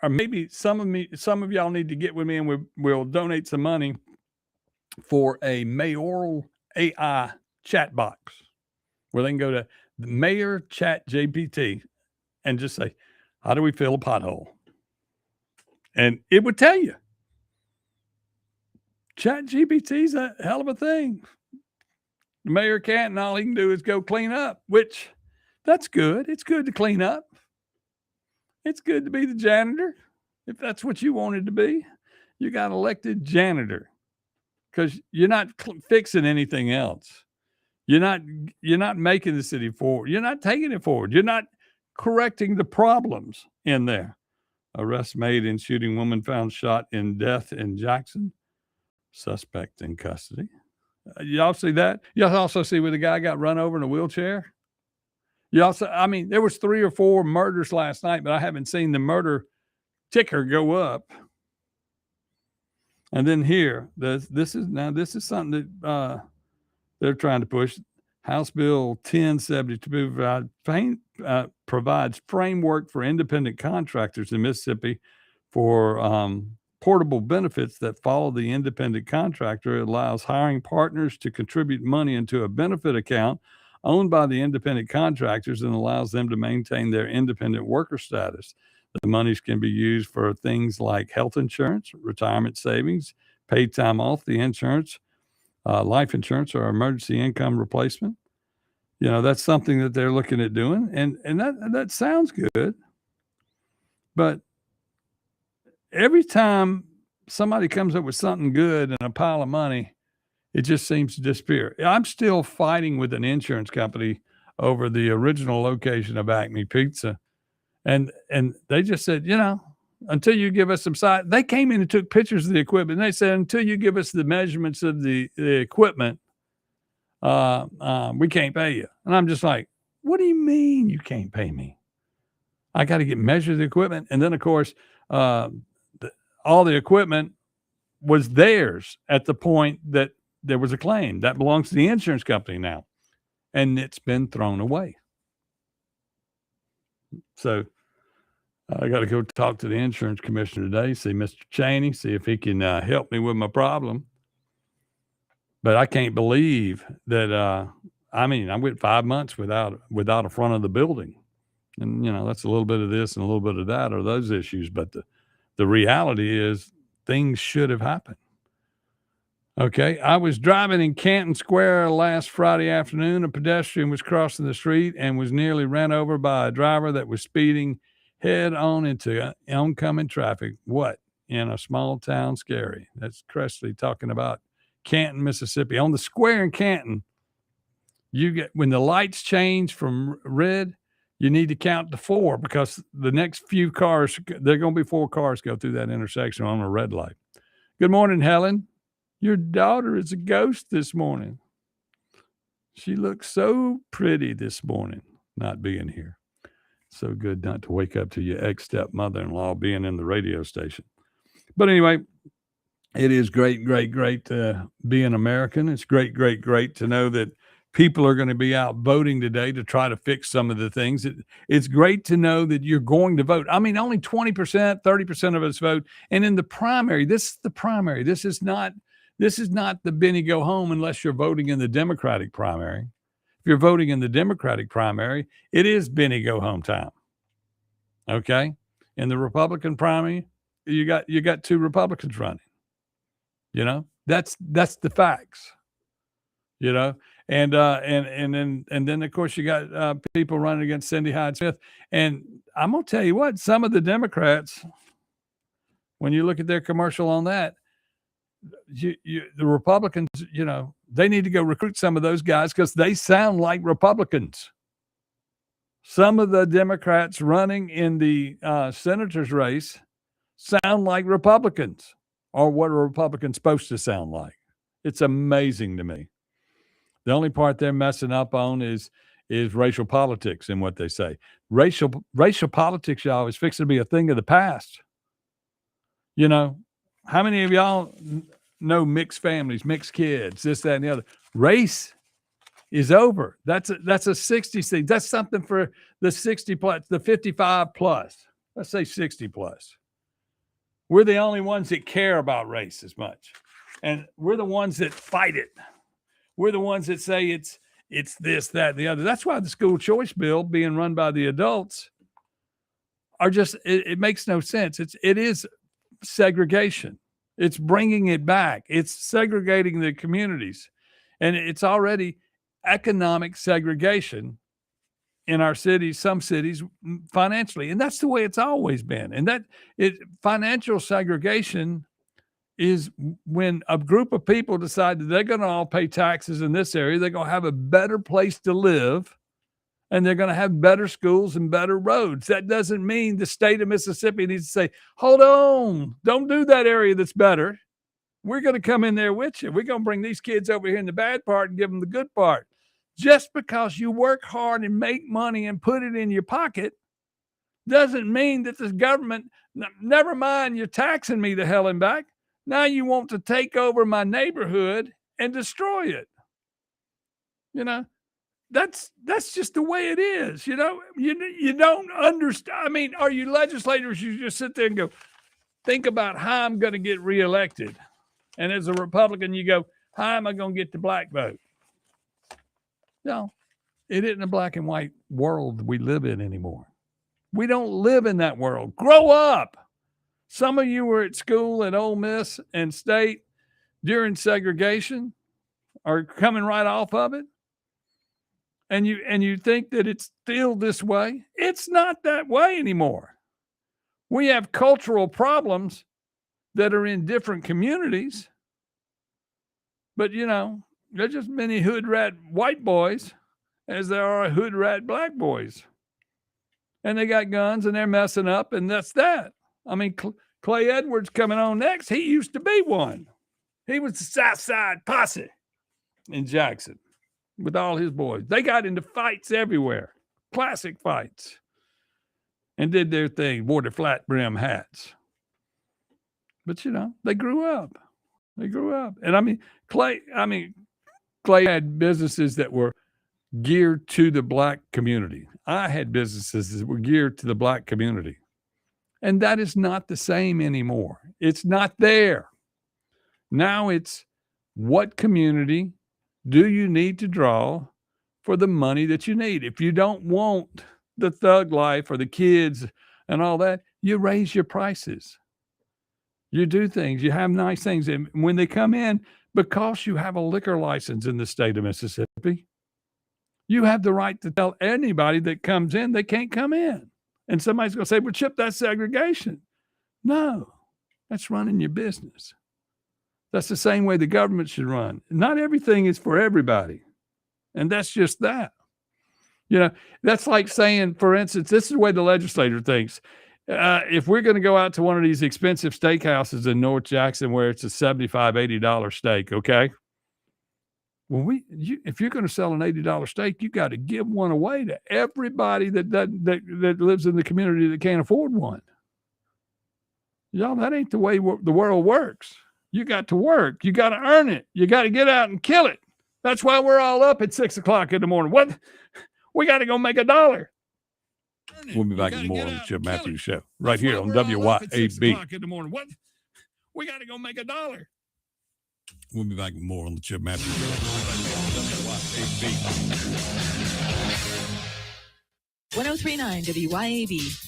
maybe some of y'all need to get with me and we'll donate some money for a mayoral AI chat box where they can go to the Mayor Chat GPT and just say, how do we fill a pothole? And it would tell you. Chat GPT's a hell of a thing. Mayor Canton, all he can do is go clean up, which that's good. It's good to clean up. It's good to be the janitor. If that's what you wanted to be, you got elected janitor because you're not fixing anything else. You're not making the city forward. You're not taking it forward. You're not correcting the problems in there. Arrest made in shooting woman found shot in death in Jackson. Suspect in custody. Y'all see that? Y'all also see where the guy got run over in a wheelchair? There was 3 or 4 murders last night, but I haven't seen the murder ticker go up. And then here, this is something that they're trying to push. House Bill 1072 provides framework for independent contractors in Mississippi for portable benefits that follow the independent contractor. It allows hiring partners to contribute money into a benefit account owned by the independent contractors and allows them to maintain their independent worker status. The monies can be used for things like health insurance, retirement savings, paid time off, the insurance, life insurance, or emergency income replacement. That's something that they're looking at doing, and that sounds good. But every time somebody comes up with something good and a pile of money, it just seems to disappear. I'm still fighting with an insurance company over the original location of Acme Pizza. And they just said, until you give us some size, they came in and took pictures of the equipment. And they said, until you give us the measurements of the equipment, we can't pay you. And I'm just like, what do you mean you can't pay me? I got to get measured the equipment. And then, of course, all the equipment was theirs at the point that there was a claim. That belongs to the insurance company now. And it's been thrown away. So I got to go talk to the insurance commissioner today, see Mr. Cheney, see if he can help me with my problem. But I can't believe that, I went 5 months without a front of the building. And, that's a little bit of this and a little bit of that are those issues. But the reality is things should have happened. Okay, I was driving in Canton Square last Friday afternoon. A pedestrian was crossing the street and was nearly ran over by a driver that was speeding head on into oncoming traffic. What in a small town scary? That's Cressley talking about Canton, Mississippi. On the square in Canton, you get when the lights change from red, you need to count to 4 because the next few cars, there are going to be 4 cars go through that intersection on a red light. Good morning, Helen. Your daughter is a ghost this morning. She looks so pretty this morning, not being here. So good not to wake up to your ex-stepmother-in-law being in the radio station. But anyway, it is great to be an American. It's great to know that people are going to be out voting today to try to fix some of the things. It's great to know that you're going to vote. Only 20%, 30% of us vote. And in the primary, this is the primary. This is not the Benny go home unless you're voting in the Democratic primary. If you're voting in the Democratic primary, it is Benny go home time. Okay? In the Republican primary, you got 2 Republicans running. That's the facts. And then of course you got people running against Cindy Hyde-Smith. And I'm gonna tell you what, some of the Democrats, when you look at their commercial on that, the Republicans, they need to go recruit some of those guys because they sound like Republicans. Some of the Democrats running in the senator's race sound like Republicans, or what a Republican's supposed to sound like. It's amazing to me. The only part they're messing up on is racial politics and what they say. Racial politics, y'all, is fixing to be a thing of the past. How many of y'all know mixed families, mixed kids, this, that, and the other? Race is over. That's a 60 thing. That's something for the 60 plus, the 55 plus. Let's say 60 plus. We're the only ones that care about race as much. And we're the ones that fight it. We're the ones that say it's this, that, and the other. That's why the school choice bill being run by the adults are just, it makes no sense. It is segregation. It's bringing it back. It's segregating the communities. And it's already economic segregation in our cities, some cities financially. And that's the way it's always been. And financial segregation is when a group of people decide that they're going to all pay taxes in this area, they're going to have a better place to live, and they're going to have better schools and better roads. That doesn't mean the state of Mississippi needs to say, hold on, don't do that area that's better. We're going to come in there with you. We're going to bring these kids over here in the bad part and give them the good part. Just because you work hard and make money and put it in your pocket doesn't mean that the government, never mind you're taxing me to hell and back, now you want to take over my neighborhood and destroy it. You know, that's just the way it is. You know, you don't understand. I mean, are you legislators? You just sit there and go, think about how I'm going to get reelected. And as a Republican, you go, how am I going to get the black vote? No, it isn't a black and white world we live in anymore. We don't live in that world. Grow up. Some of you were at school at Ole Miss and State during segregation, or coming right off of it. And you think that it's still this way. It's not that way anymore. We have cultural problems that are in different communities. But, you know, there's just many hood rat white boys as there are hood rat black boys. And they got guns and they're messing up, and that's that. I mean, Clay Edwards coming on next, he used to be one. He was the South Side Posse in Jackson with all his boys. They got into fights everywhere, classic fights, and did their thing, wore the flat brim hats. But, you know, they grew up. They grew up. And I mean, Clay had businesses that were geared to the black community. I had businesses that were geared to the black community. And that is not the same anymore. It's not there. Now it's, what community do you need to draw for the money that you need? If you don't want the thug life or the kids and all that, you raise your prices. You do things. You have nice things. And when they come in, because you have a liquor license in the state of Mississippi, you have the right to tell anybody that comes in they can't come in. And somebody's going to say, well, Chip, that's segregation. No, that's running your business. That's the same way the government should run. Not everything is for everybody. And that's just that. You know, that's like saying, for instance, this is the way the legislator thinks. If we're going to go out to one of these expensive steakhouses in North Jackson where it's a $75, $80 steak, okay? Well, if you're going to sell an $80 steak, you got to give one away to everybody that lives in the community that can't afford one. Y'all, that ain't the way the world works. You got to work. You got to earn it. You got to get out and kill it. That's why we're all up at 6 o'clock in the morning. What? We got to go make $1. We'll be back with more on the Chip Matthews Show right here on WYAB. In the morning. What? We got to go make $1. We'll be back with more on the Chip Matthews Show. 1039 WYAB.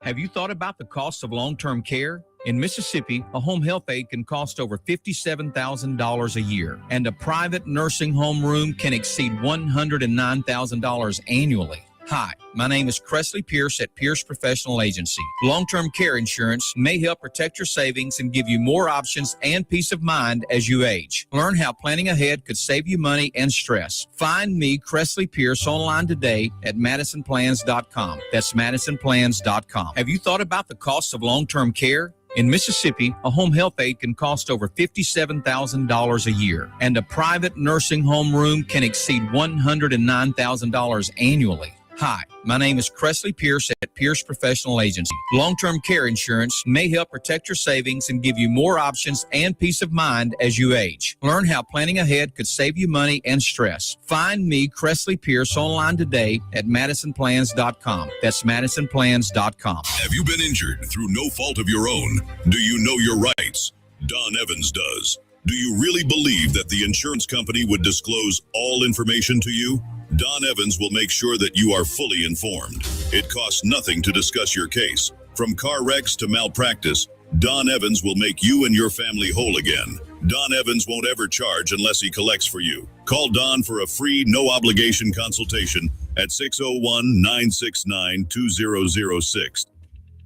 Have you thought about the cost of long-term care? In Mississippi, a home health aide can cost over $57,000 a year, and a private nursing home room can exceed $109,000 annually. Hi, my name is Cressley Pierce at Pierce Professional Agency. Long-term care insurance may help protect your savings and give you more options and peace of mind as you age. Learn how planning ahead could save you money and stress. Find me, Cressley Pierce, online today at MadisonPlans.com. That's MadisonPlans.com. Have you thought about the cost of long-term care? In Mississippi, a home health aide can cost over $57,000 a year, and a private nursing home room can exceed $109,000 annually. Hi, my name is Cressley Pierce at Pierce Professional Agency. Long-term care insurance may help protect your savings and give you more options and peace of mind as you age. Learn how planning ahead could save you money and stress. Find me, Cressley Pierce, online today at MadisonPlans.com. That's MadisonPlans.com. Have you been injured through no fault of your own? Do you know your rights? Don Evans does. Do you really believe that the insurance company would disclose all information to you? Don Evans will make sure that you are fully informed. It costs nothing to discuss your case. From car wrecks to malpractice, Don Evans will make you and your family whole again. Don Evans won't ever charge unless he collects for you. Call Don for a free, no-obligation consultation at 601-969-2006.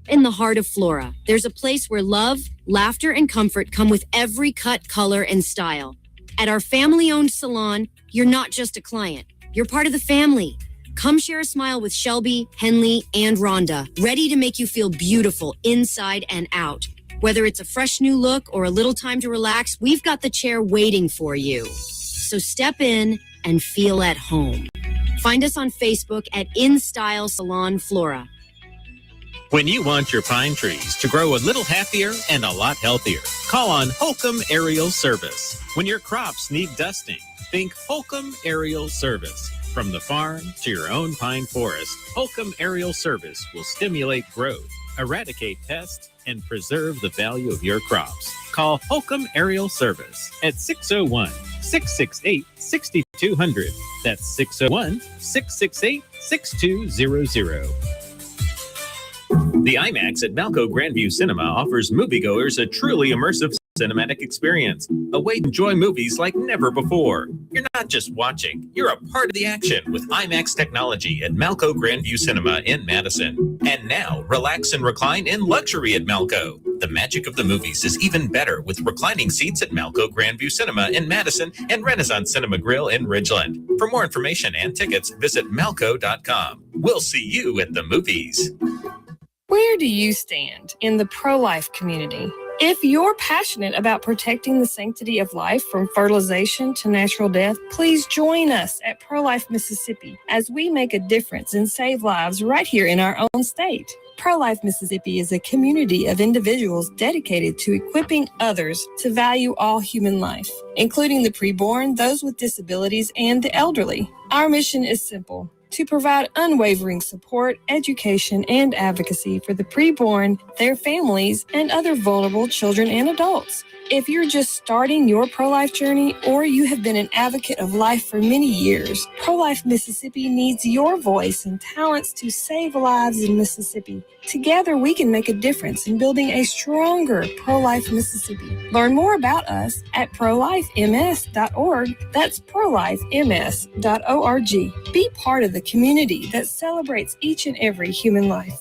In the heart of Flora, there's a place where love, laughter, and comfort come with every cut, color, and style. At our family-owned salon, you're not just a client. You're part of the family. Come share a smile with Shelby, Henley, and Rhonda, ready to make you feel beautiful inside and out. Whether it's a fresh new look or a little time to relax, we've got the chair waiting for you. So step in and feel at home. Find us on Facebook at In Style Salon Flora. When you want your pine trees to grow a little happier and a lot healthier, call on Holcomb Aerial Service. When your crops need dusting, think Holcomb Aerial Service. From the farm to your own pine forest, Holcomb Aerial Service will stimulate growth, eradicate pests, and preserve the value of your crops. Call Holcomb Aerial Service at 601-668-6200. That's 601-668-6200. The IMAX at Malco Grandview Cinema offers moviegoers a truly immersive cinematic experience, a way to enjoy movies like never before. You're not just watching, you're a part of the action with IMAX technology at Malco Grandview Cinema in Madison. And now, relax and recline in luxury at Malco. The magic of the movies is even better with reclining seats at Malco Grandview Cinema in Madison and Renaissance Cinema Grill in Ridgeland. For more information and tickets, visit malco.com. We'll see you at the movies. Where do you stand in the pro-life community? If you're passionate about protecting the sanctity of life from fertilization to natural death, please join us at Pro-Life Mississippi as we make a difference and save lives right here in our own state. Pro-Life Mississippi is a community of individuals dedicated to equipping others to value all human life, including the preborn, those with disabilities, and the elderly. Our mission is simple: to provide unwavering support, education, and advocacy for the preborn, their families, and other vulnerable children and adults. If you're just starting your pro-life journey or you have been an advocate of life for many years, Pro-Life Mississippi needs your voice and talents to save lives in Mississippi. Together, we can make a difference in building a stronger pro-life Mississippi. Learn more about us at prolifems.org. That's prolifems.org. Be part of the community that celebrates each and every human life.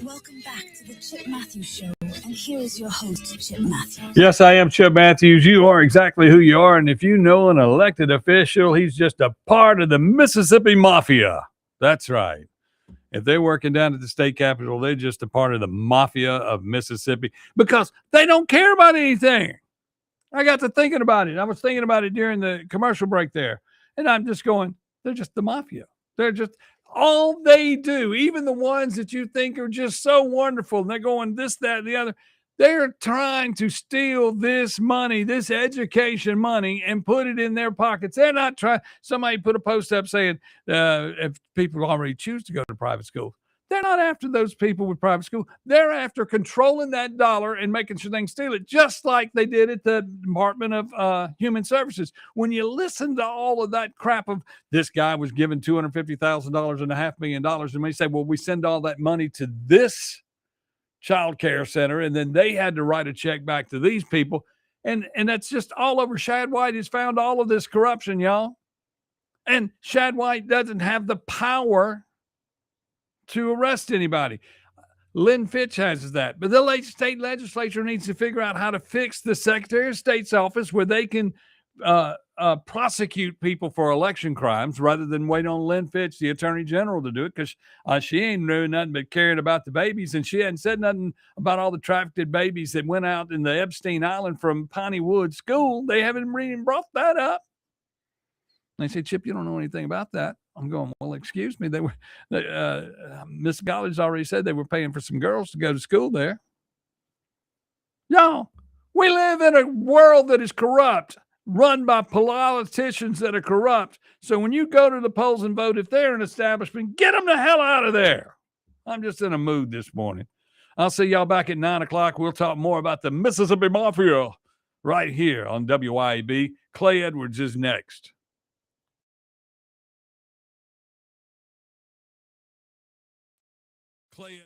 Welcome back to the Chip Matthews Show, and here is your host, Chip Matthews. Yes, I am Chip Matthews. You are exactly who you are, and if you know an elected official, he's just a part of the Mississippi Mafia. That's right. If they're working down at the state capitol, they're just a part of the mafia of Mississippi because they don't care about anything. I got to thinking about it. I was thinking about it during the commercial break there, and I'm just going, they're just the mafia. They're just all they do, even the ones that you think are just so wonderful, and they're going this, that, and the other. They're trying to steal this money, this education money, and put it in their pockets. They're not trying. Somebody put a post up saying if people already choose to go to private school, they're not after those people with private school. They're after controlling that dollar and making sure they can steal it, just like they did at the Department of Human Services. When you listen to all of that crap of this guy was given $250,000 and $500,000, and we say, well, we send all that money to this child care center, and then they had to write a check back to these people. And that's just all over. Shad White has found all of this corruption, y'all. And Shad White doesn't have the power to arrest anybody. Lynn Fitch has that. But the state legislature needs to figure out how to fix the Secretary of State's office where they can prosecute people for election crimes rather than wait on Lynn Fitch, the Attorney General, to do it, because she ain't doing nothing but caring about the babies, and she hadn't said nothing about all the trafficked babies that went out in the Epstein Island from Piney Wood School. They haven't even brought that up. They say, Chip, you don't know anything about that. I'm going, well, excuse me. Miss Golledge already said they were paying for some girls to go to school there. Y'all, we live in a world that is corrupt, run by politicians that are corrupt. So when you go to the polls and vote, if they're an establishment, get them the hell out of there. I'm just in a mood this morning. I'll see y'all back at 9 o'clock. We'll talk more about the Mississippi Mafia right here on WYAB. Clay Edwards is next. Clay